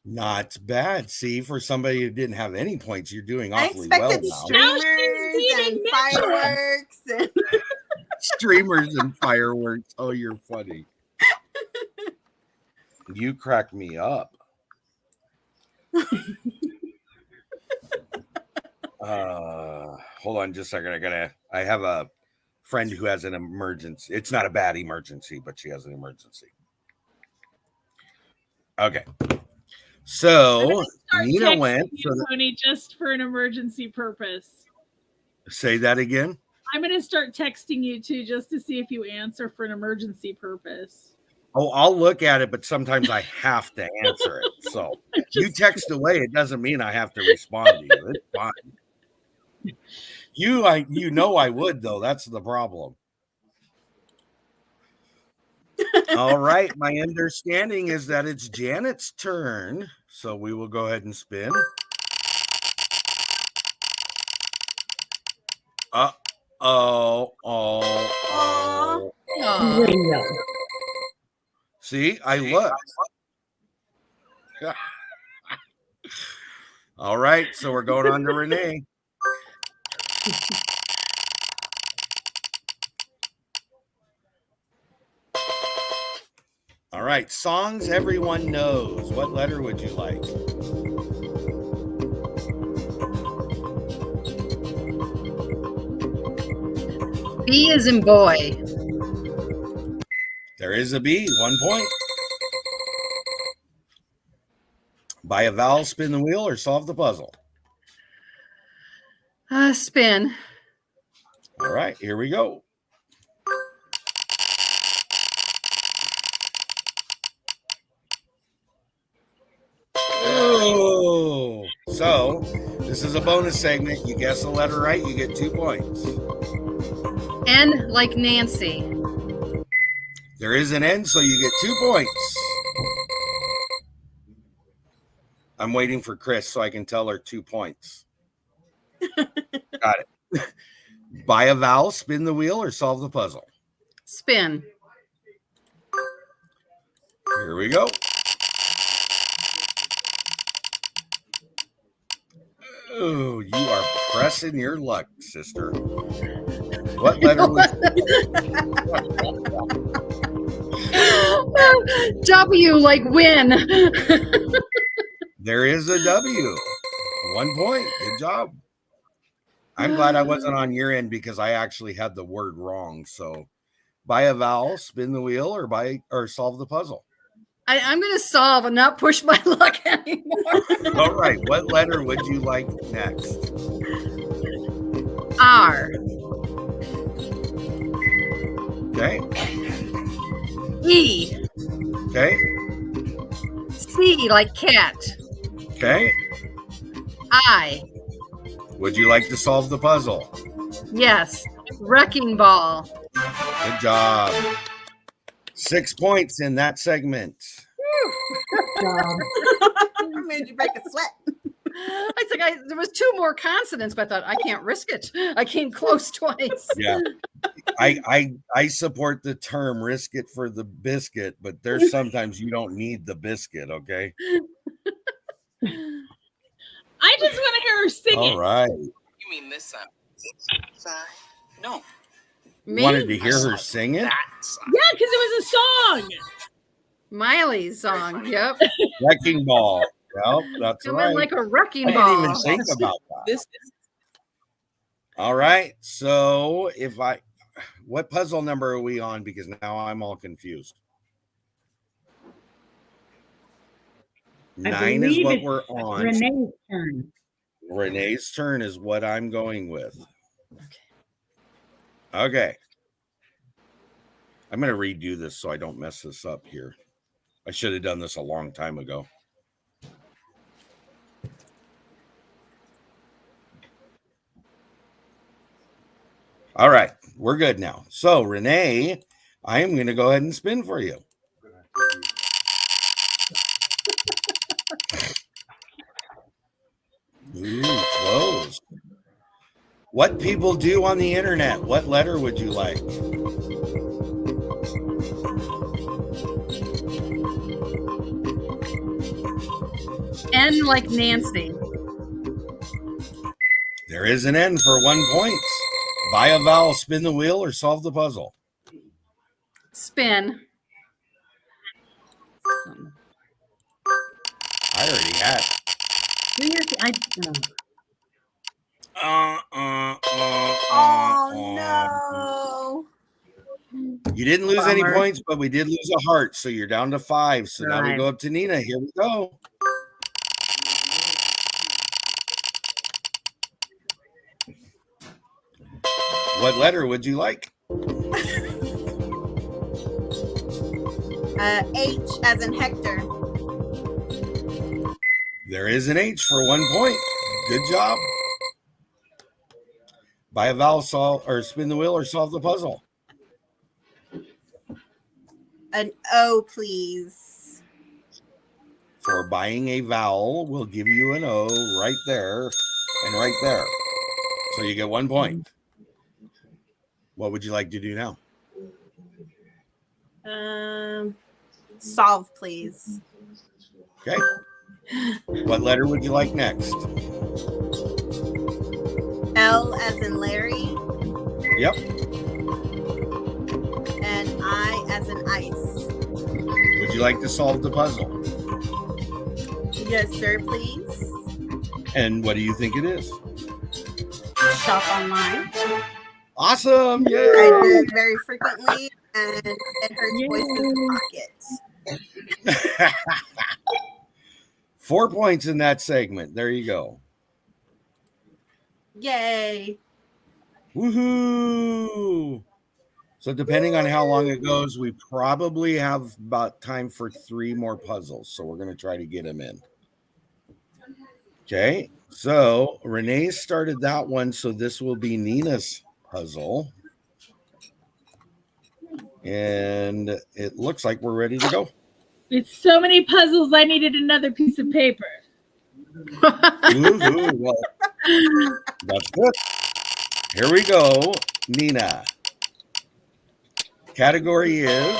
Not bad. See, for somebody who didn't have any points, you're doing I awfully well expected now. streamers and fireworks. And Streamers and fireworks. Oh, you're funny. You crack me up. Hold on just a second. I have a friend who has an emergency. It's not a bad emergency, but she has an emergency. Okay. So Nina went for Tony, just for an emergency purpose. Say that again. I'm going to start texting you too, just to see if you answer for an emergency purpose. Oh, I'll look at it, but sometimes I have to answer it. So you text away. It doesn't mean I have to respond to you. It's fine. You know I would, though. That's the problem. All right. My understanding is that it's Janet's turn. So we will go ahead and spin. See, I look. All right. So we're going on to Renee. All right, songs everyone knows. What letter would you like? B as in boy. There is a B, 1 point. By a vowel, spin the wheel, or solve the puzzle. Spin. All right, here we go. Oh, so this is a bonus segment. You guess the letter right, you get 2 points. N like Nancy. There is an N, so you get 2 points. I'm waiting for Kris so I can tell her 2 points. Got it. By a vowel, spin the wheel, or solve the puzzle. Spin. Here we go. Oh, you are pressing your luck, sister. What letter was W like win. There is a W. 1 point. Good job. I'm glad I wasn't on your end because I actually had the word wrong. So by a vowel, spin the wheel, or solve the puzzle. I'm going to solve and not push my luck anymore. All right. What letter would you like next? R. Okay. E. Okay. C like cat. Okay. I. Would you like to solve the puzzle? Yes. Wrecking ball. Good job. 6 points in that segment. Made you break a sweat. I think there was 2 more consonants, but I thought I can't risk it. I came close twice. Yeah. I support the term risk it for the biscuit, but there's sometimes you don't need the biscuit, okay? I just want to hear her sing it. All right. You mean this side? No. Me? Wanted to hear her sing it? Yeah, because it was a song. Miley's song. Yep. Wrecking ball. Yep, that's Coming right. like a wrecking I ball. didn't even think about that. All right. So what puzzle number are we on? Because now I'm all confused. 9 is what we're on. Renee's turn. Renee's turn is what I'm going with. Okay. I'm going to redo this so I don't mess this up here. I should have done this a long time ago. All right. We're good now. So, Renee, I am going to go ahead and spin for you. Ooh, close. What people do on the internet? What letter would you like? N like Nancy. There is an N for 1 point. By a vowel, spin the wheel, or solve the puzzle. Spin. I already had. Seriously, Oh no. You didn't lose any Bummer. points, but we did lose a heart. So you're down to 5. So now we Right. go up to Nina. Here we go. What letter would you like? H as in Hector. There is an H for 1 point. Good job. Buy a vowel, solve, or spin the wheel, or solve the puzzle. An O, please. For buying a vowel, we'll give you an O right there and right there. So you get 1 point. What would you like to do now? Solve, please. Okay. What letter would you like next? L as in Larry. Yep. And I as in ice. Would you like to solve the puzzle? Yes, sir, please. And what do you think it is? Shop online. Awesome. I Yay. do it very frequently, and it hurts voices in pockets. 4 points in that segment. There you go. Yay. Woohoo. So depending on how long it goes, we probably have about time for 3 more puzzles. So we're going to try to get them in. Okay. So Renee started that one. So this will be Nina's puzzle. And it looks like we're ready to go. It's so many puzzles, I needed another piece of paper. Woohoo. Well, that's good. Here we go, Nina. Category is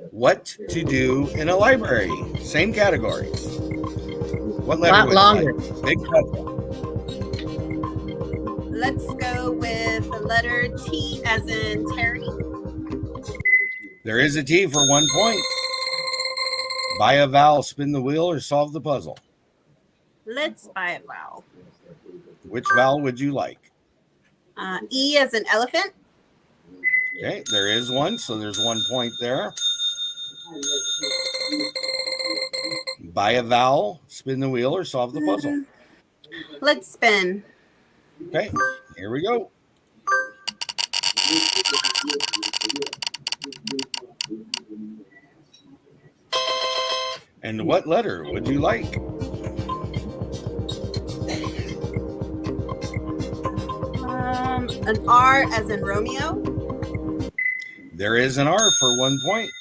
what to do in a library. Same category. What letter Lot would longer. you like? Big puzzle. Let's go with the letter T as in Terry. There is a T for 1 point. Buy a vowel, spin the wheel, or solve the puzzle. Let's buy a vowel. Which vowel would you like? E as in elephant. Okay, there is one, so there's 1 point there. Buy a vowel, spin the wheel, or solve the puzzle. Let's spin. Okay, here we go. And what letter would you like? An R as in Romeo. There is an R for 1 point.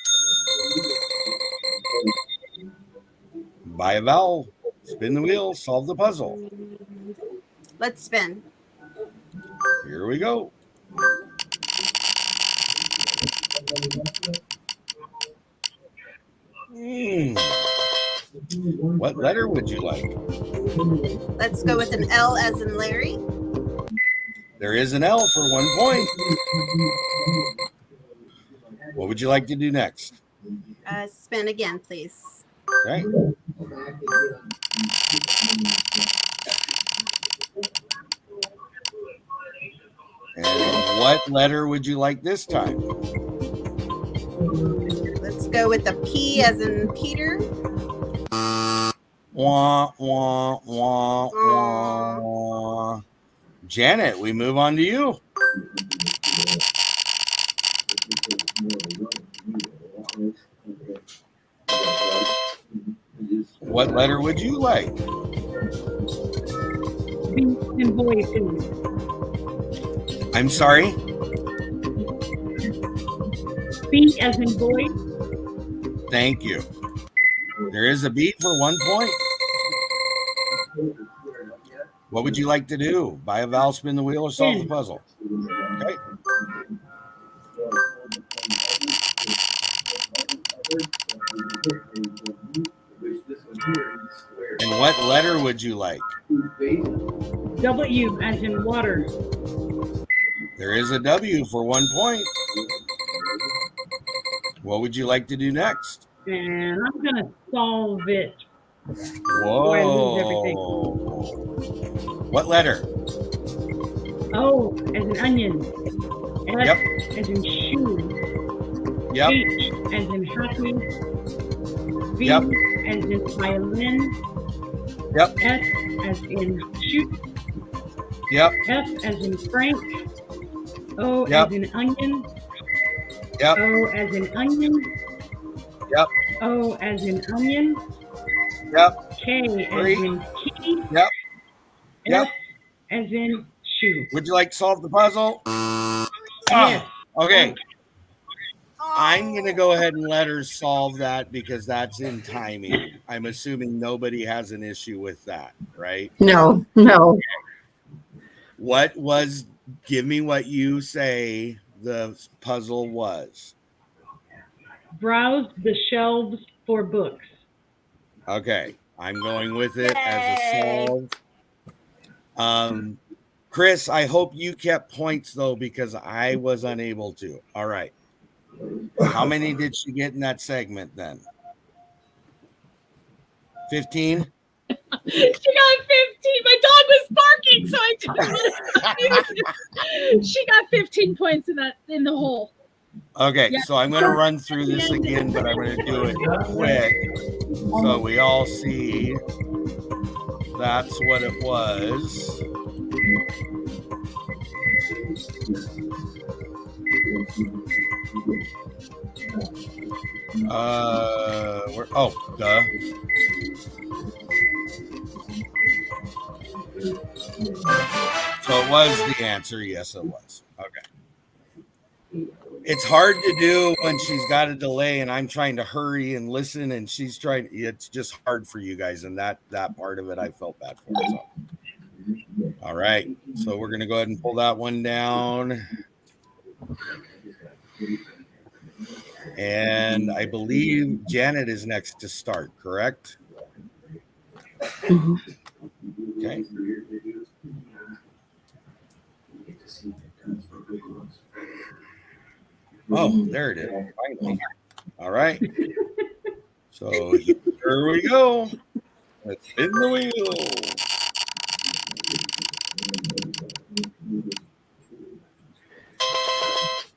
Buy a vowel, spin the wheel, solve the puzzle. Let's spin. Here we go. What letter would you like? Let's go with an L as in Larry. There is an L for 1 point. What would you like to do next? Spin again, please. Okay. And what letter would you like this time? Let's go with the P as in Peter. Wah, wah, wah, wah. Janet, we move on to you. What letter would you like? B and boy, please. I'm sorry? B as in boy. Thank you. There is a beat for 1 point. What would you like to do? Buy a vowel, spin the wheel, or solve the puzzle? Okay. And what letter would you like? W as in water. There is a W for 1 point. What would you like to do next? And I'm going to solve it. Or I lose everything. Whoa. What letter? O as in onion. S Yep. as in shoe. Yep. H as in happy. V Yep. as in violin. Yep. S as in shoot. Yep. F as in Frank. O Yep. as in onion. Yep. O as in onion. Yep. O as in onion. Yep. K as in key. Yep. Yep. S as in shoe. Would you like to solve the puzzle? Yes. Okay. I'm going to go ahead and let her solve that because that's in timing. I'm assuming nobody has an issue with that, right? No. What was, give me what you say the puzzle was. Browse the shelves for books. Okay. I'm going with it as a solve. Kris, I hope you kept points though, because I was unable to. All right. How many did she get in that segment then? 15? She got 15. My dog was barking, so I didn't want to. She got 15 points in the hole. Okay, Yeah. so I'm going to run through this again, but I'm going to do it quick so we all see that's what it was. Duh. So it was the answer. Yes, it was. Okay. It's hard to do when she's got a delay and I'm trying to hurry and listen and she's trying. It's just hard for you guys, and that part of it I felt bad for. So. All right, so we're gonna go ahead and pull that one down. And I believe Janet is next to start, correct? Okay. Oh, there it is. Finally. All right. So here we go. Let's spin the wheel.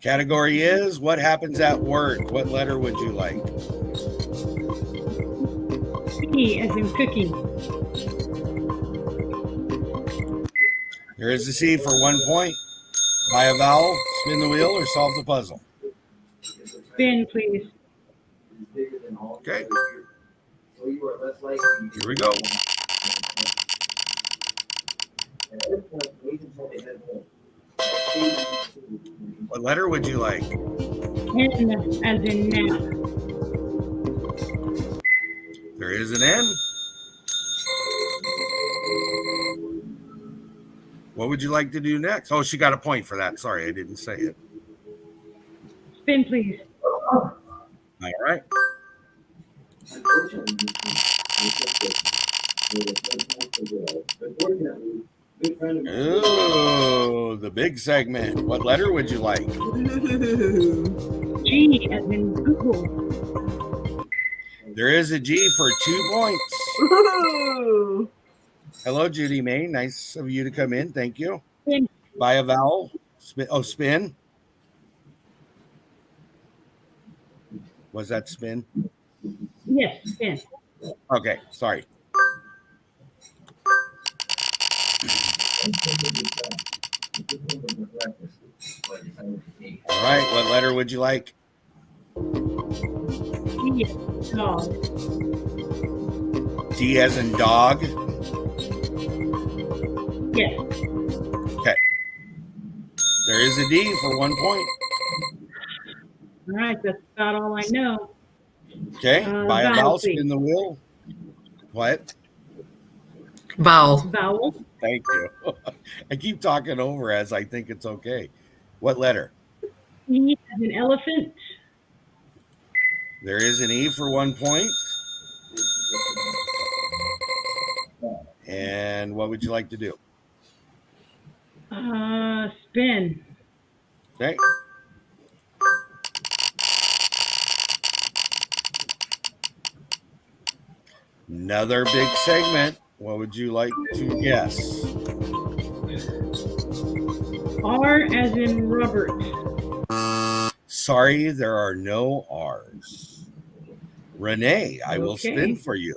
Category is what happens at work. What letter would you like? C as in cookie. There is a C for 1 point. Buy a vowel, spin the wheel, or solve the puzzle. Spin, please. Okay. Here we go. What letter would you like? N as in nap. There is an N. What would you like to do next? Oh, she got a point for that. Sorry, I didn't say it. Spin, please. All right. Oh, the big segment. What letter would you like? G as in Google. There is a G for 2 points. Hello, Judy May. Nice of you to come in. Thank you. Spin. Buy a vowel. Spin. Oh, spin. Was that spin? Yes, spin. Okay, sorry. All right, what letter would you like? D as in dog. D as in dog. Yes. Okay. There is a D for 1 point. All right, that's about all I know. Okay, buy a vowel, please. spin the wheel. What? Vowel. Vowel. Thank you. I keep talking over as I think it's okay. What letter? E as in elephant. There is an E for 1 point. And what would you like to do? Spin. Okay. Another big segment. What would you like to guess? R as in Robert. Sorry, there are no R's. Renee, I will Okay. spin for you.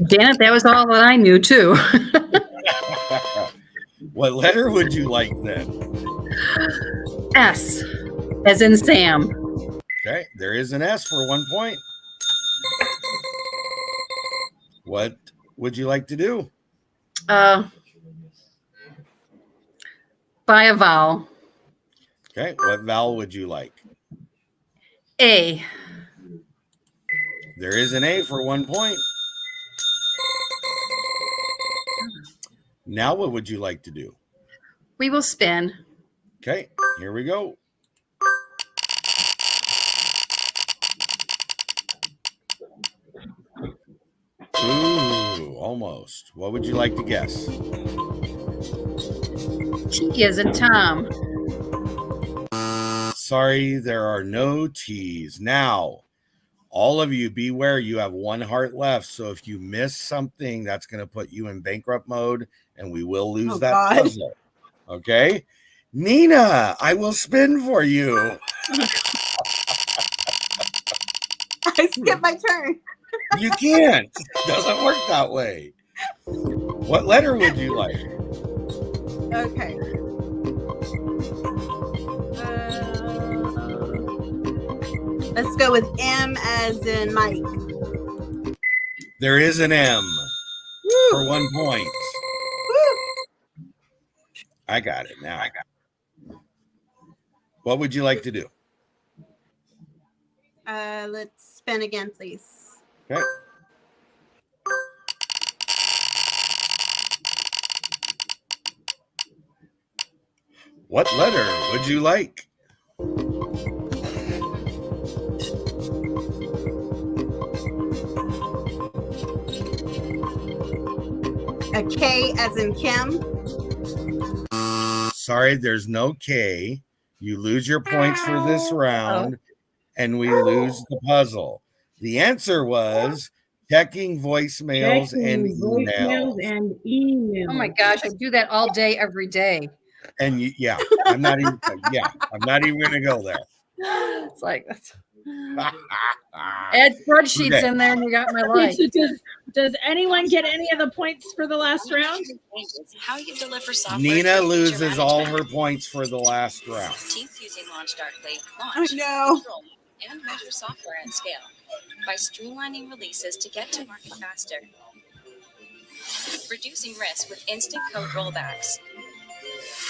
Janet, that was all that I knew too. What letter would you like then? S as in Sam. Okay, there is an S for 1 point. What would you like to do? Buy a vowel. Okay, what vowel would you like? A. There is an A for 1 point. Now what would you like to do? We will spin. Okay, here we go. Ooh, almost. What would you like to guess? T as in Tom. Sorry, there are no T's. Now, all of you, beware. You have 1 heart left. So if you miss something, that's going to put you in bankrupt mode, and we will lose that puzzle. Okay? Nina, I will spin for you. I skipped my turn. You can't. It doesn't work that way. What letter would you like? Okay. Let's go with M as in Mike. There is an M for 1 point. Woo. I got it now. What would you like to do? Let's spin again, please. Okay. What letter would you like? A K as in Kim. Sorry, there's no K. You lose your points for this round, and we lose the puzzle. The answer was checking voicemails and emails. Oh my gosh, I do that all day, every day. And yeah, I'm not even going to go there. It's like that's add spreadsheets Okay. in there, and you got my life. Does anyone get any of the points for the last round? How you deliver software Nina to loses feature all management. her points for the last round. Teams using Launch Darkly, Oh launch, no. control, and measure software at scale by streamlining releases to get to market faster, reducing risk with instant code rollbacks,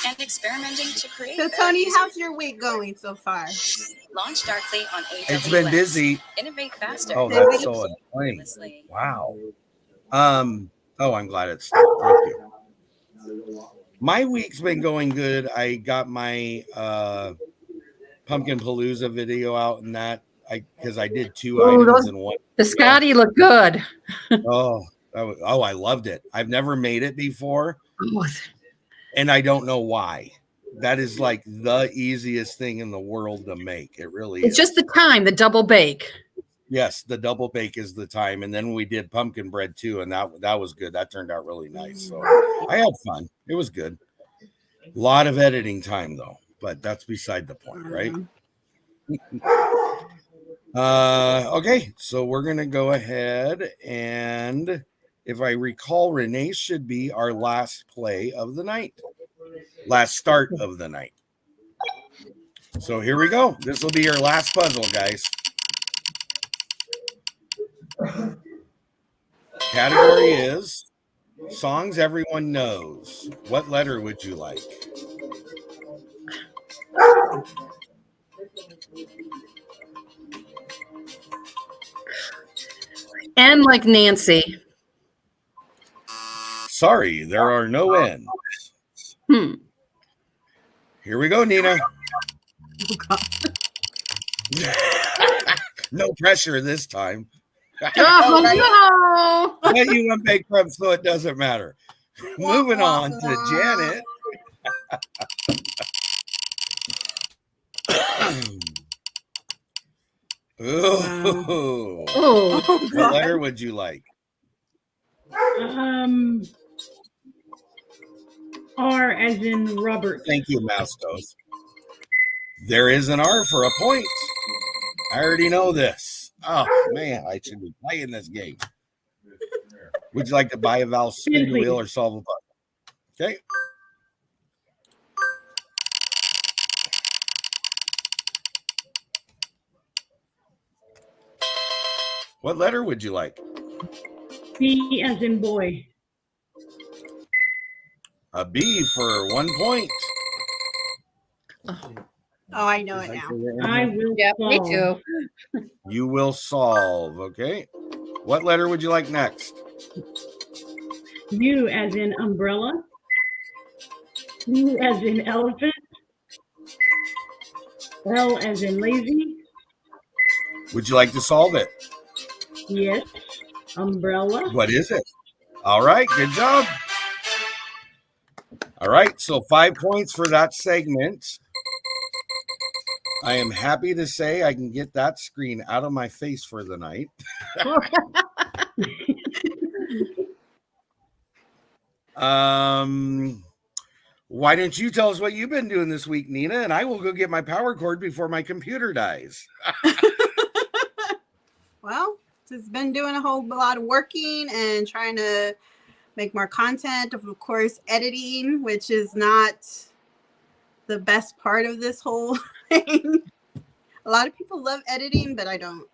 and experimenting to create. So Tony, how's your week going so far? Launch Darkly on AWS. It's been busy. Innovate faster. Oh, that's so annoying. Wow. Oh, I'm glad it's stopped. Thank you. My week's been going good. I got my Pumpkin Palooza video out, and that because I did 2 items in one. The Scotty looked good. I loved it. I've never made it before, and I don't know why. That is like the easiest thing in the world to make. It really is. It's just the time, the double bake. Yes, the double bake is the time, and then we did pumpkin bread too, and that was good. That turned out really nice. So I had fun. It was good. A lot of editing time though, but that's beside the point, right? Okay, so we're gonna go ahead, and if I recall, Renee should be our last play of the night, last start of the night. So here we go. This will be your last puzzle, guys. Category is songs everyone knows. What letter would you like? N like Nancy. Sorry, there are no N's. Here we go, Nina. No pressure this time. Oh, no. But you went bankrupt, so it doesn't matter. Moving on to Janet. Oh, Oh, what God. letter would you like? R as in Robert. Thank you, Mouse Toes. There is an R for a point. I already know this. Oh, man, I should be playing this game. Would you like to buy a vowel, spin the wheel, or solve a puzzle? Okay. What letter would you like? B as in boy. A B for 1 point. Oh, I know it now. I will yeah, me solve. too. You will solve. Okay. What letter would you like next? U as in umbrella. U as in elephant. L as in lazy. Would you like to solve it? Yes. Umbrella. What is it? All right. Good job. All right. So 5 points for that segment. I am happy to say I can get that screen out of my face for the night. Why don't you tell us what you've been doing this week, Nina? And I will go get my power cord before my computer dies. Well, just been doing a whole lot of working and trying to make more content. Of course, editing, which is not the best part of this whole thing. A lot of people love editing, but I don't.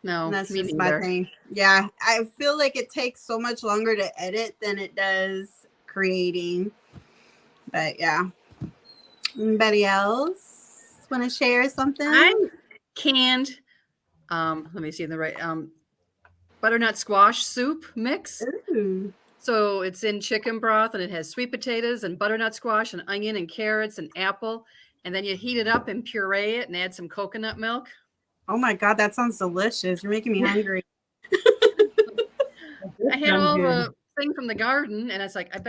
No, And that's me just neither. my thing. Yeah, I feel like it takes so much longer to edit than it does creating. But yeah. Anybody else want to share something? I canned, let me see in the right, butternut squash soup mix. Ooh. So it's in chicken broth and it has sweet potatoes and butternut squash and onion and carrots and apple. And then you heat it up and puree it and add some coconut milk. Oh my God, that sounds delicious. You're making me hungry. I had all the thing from the garden and it's like, I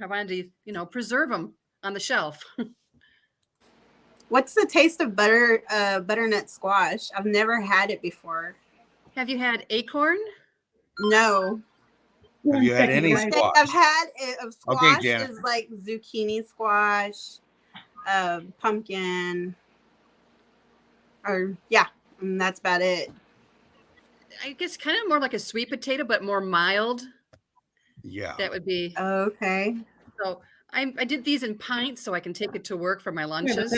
wanted to, preserve them on the shelf. What's the taste of butternut squash? I've never had it before. Have you had acorn? No. Have you had any squash? I've had it of squash. Okay, Janet. Is like zucchini squash, pumpkin, or yeah, and that's about it. I guess kind of more like a sweet potato, but more mild. Yeah. That would be. Okay. So I did these in pints so I can take it to work for my lunches.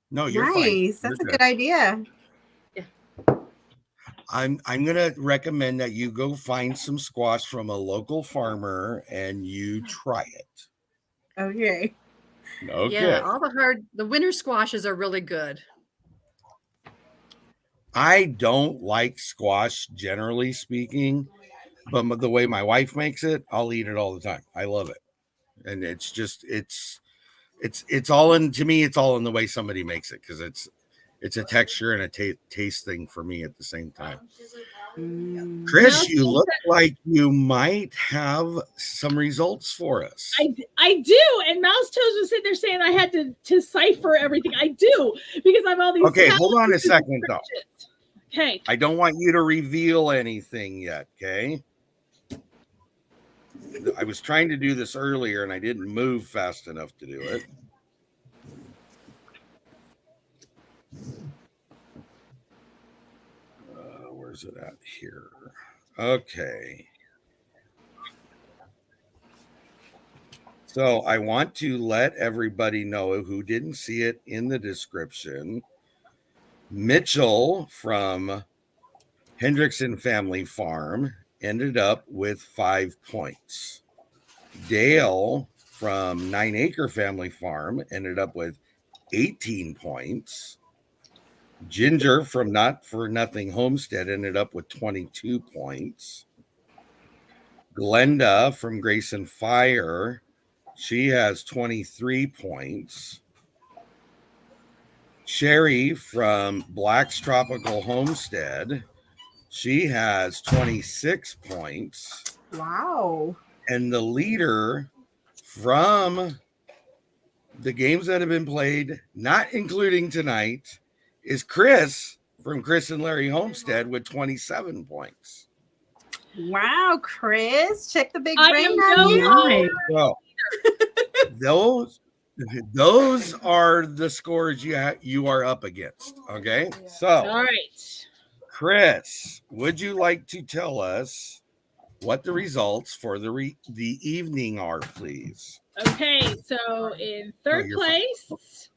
No, you're fine. Nice. That's a good idea. I'm gonna recommend that you go find some squash from a local farmer and you try it. Okay. Okay. Yeah, the winter squashes are really good. I don't like squash generally speaking, but the way my wife makes it, I'll eat it all the time. I love it. And it's just it's all in, to me, it's all in the way somebody makes it, because it's a texture and a taste thing for me at the same time. Kris, you look like you might have some results for us. I do. And Mouse Toes was sitting there saying I had to cipher everything. I do, because I have all these. Okay, hold on a second though. Okay. I don't want you to reveal anything yet, okay? I was trying to do this earlier and I didn't move fast enough to do it. Where's it at here? Okay. So I want to let everybody know who didn't see it in the description. Mitchell from Hendrickson Family Farm ended up with 5 points. Dale from Acre Family Farm ended up with 18 points. Ginger from Nothing Homestead ended up with 22 points. Glenda from Grace and Fire, she has 23 points. Sherri from Black's Tropical Homestead, she has 26 points. Wow. And the leader from the games that have been played, not including tonight, is Kris from KrisandLarry Homestead with 27 points. Wow, Kris, check the big I brain am on no you. Nice. Well, those are the scores you are up against. Okay, so All right. Kris, would you like to tell us what the results for the evening are, please? Okay, so in third you're fine. place,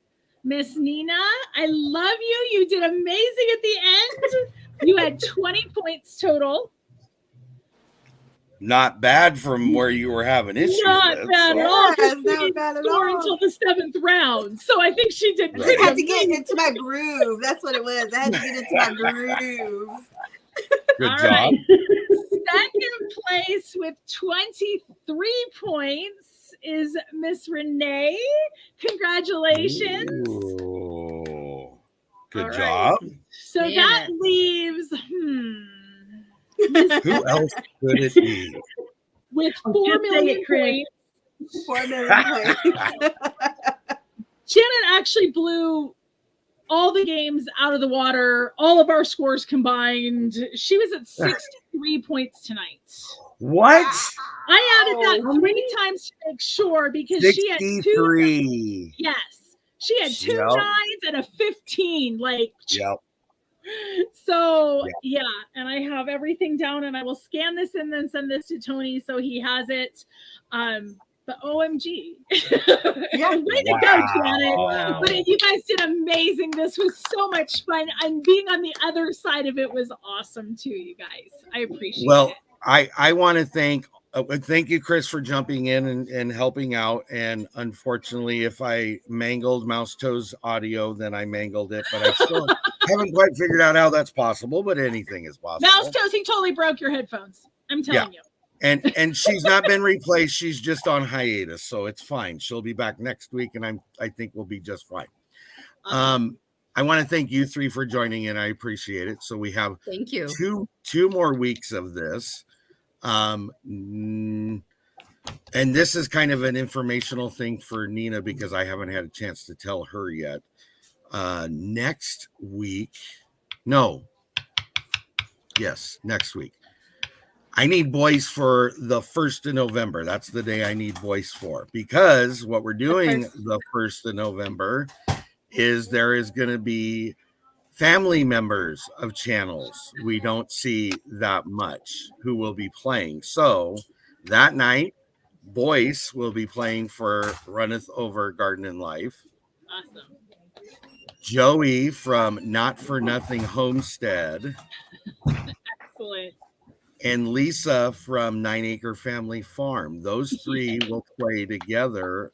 Miss Nina, I love you. You did amazing at the end. You had 20 points total. Not bad from where you were having issues Not with. bad so- at all. 'Cause Yes, she not didn't bad at score all. until the 7th round. So I think she did I Right. had to get into my groove. That's what it was. I had to get into my groove. Good All job. right. Second place with 23 points is Miss Renee. Congratulations. Ooh. Good All right. job. So Damn that it. leaves Who else could it be? with Oh, 4 just say million it, Kris. points. 4 million points. Janet actually blew all the games out of the water, all of our scores combined. She was at 63 points tonight. What? I added that How 3 many? times to make sure because she had 2. 63. Yes. She had 2 Yep. 9s and a 15. Like, Yep. so Yeah. yeah. And I have everything down and I will scan this and then send this to Tony so he has it. But OMG. Yeah. Way to go, Janet. Wow. But you guys did amazing. This was so much fun. And being on the other side of it was awesome too, you guys. I appreciate Well, it. I want to thank you, Kris, for jumping in and helping out. And unfortunately, if I mangled Mouse Toes audio, then I mangled it. But I still haven't quite figured out how that's possible. But anything is possible. Mouse Toes, he totally broke your headphones. I'm telling you. And she's not been replaced. She's just on hiatus, so it's fine. She'll be back next week, and I think we'll be just fine. I want to thank you 3 for joining in. I appreciate it. So we have Thank you. two more weeks of this. And this is kind of an informational thing for Nina because I haven't had a chance to tell her yet. Next week, next week. I need boys for the 1st of November. That's the day I need boys for, because what we're doing the 1st of November is there is going to be family members of channels we don't see that much who will be playing. So that night, Boyce will be playing for Runneth over Garden&Life. Awesome. Joey from Nothing Homestead. Excellent. And Lisa from Acre Family Farm. Those 3 will play together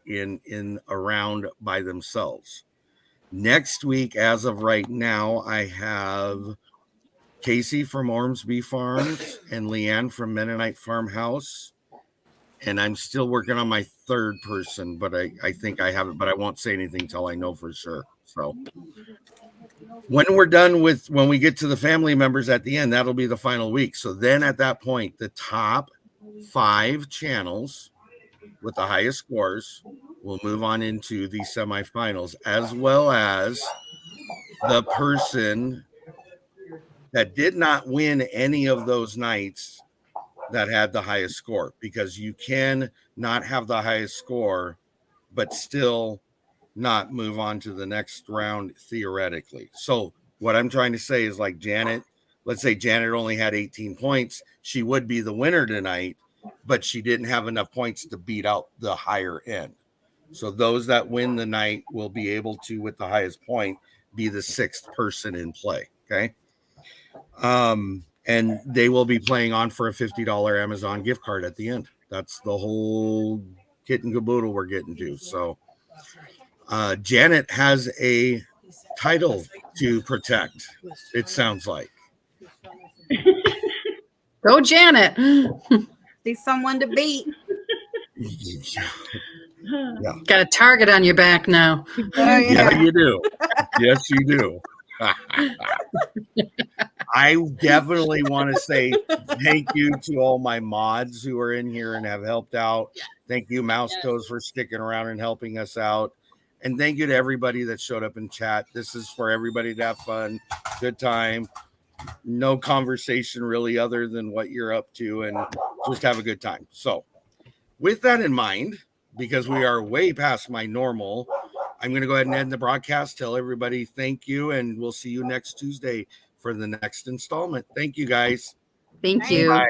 in a round by themselves. Next week, as of right now, I have Casey from Ormsby Farms and Leanne from Mennonite Farmhouse. And I'm still working on my 3rd person, but I think I have it, but I won't say anything until I know for sure. So when we're done when we get to the family members at the end, that'll be the final week. So then at that point, the top 5 channels with the highest scores will move on into the semifinals, as well as the person that did not win any of those nights that had the highest score, because you can not have the highest score, but still not move on to the next round theoretically. So what I'm trying to say is, like Janet, let's say Janet only had 18 points. She would be the winner tonight, but she didn't have enough points to beat out the higher end. So those that win the night will be able to, with the highest point, be the 6th person in play. Okay. And they will be playing on for a $50 Amazon gift card at the end. That's the whole kit and caboodle we're getting to. So Janet has a title to protect, it sounds like. Go, Janet. See someone to beat. Yeah. Got a target on your back now. Oh, Yeah, you do. Yes, you do. I definitely want to say thank you to all my mods who are in here and have helped out. Thank you, Mouse Toes, for sticking around and helping us out. And thank you to everybody that showed up in chat. This is for everybody to have fun, good time. No conversation really other than what you're up to, and just have a good time. So with that in mind, because we are way past my normal, I'm going to go ahead and end the broadcast. Tell everybody thank you, and we'll see you next Tuesday for the next installment. Thank you, guys. Thank you. Bye.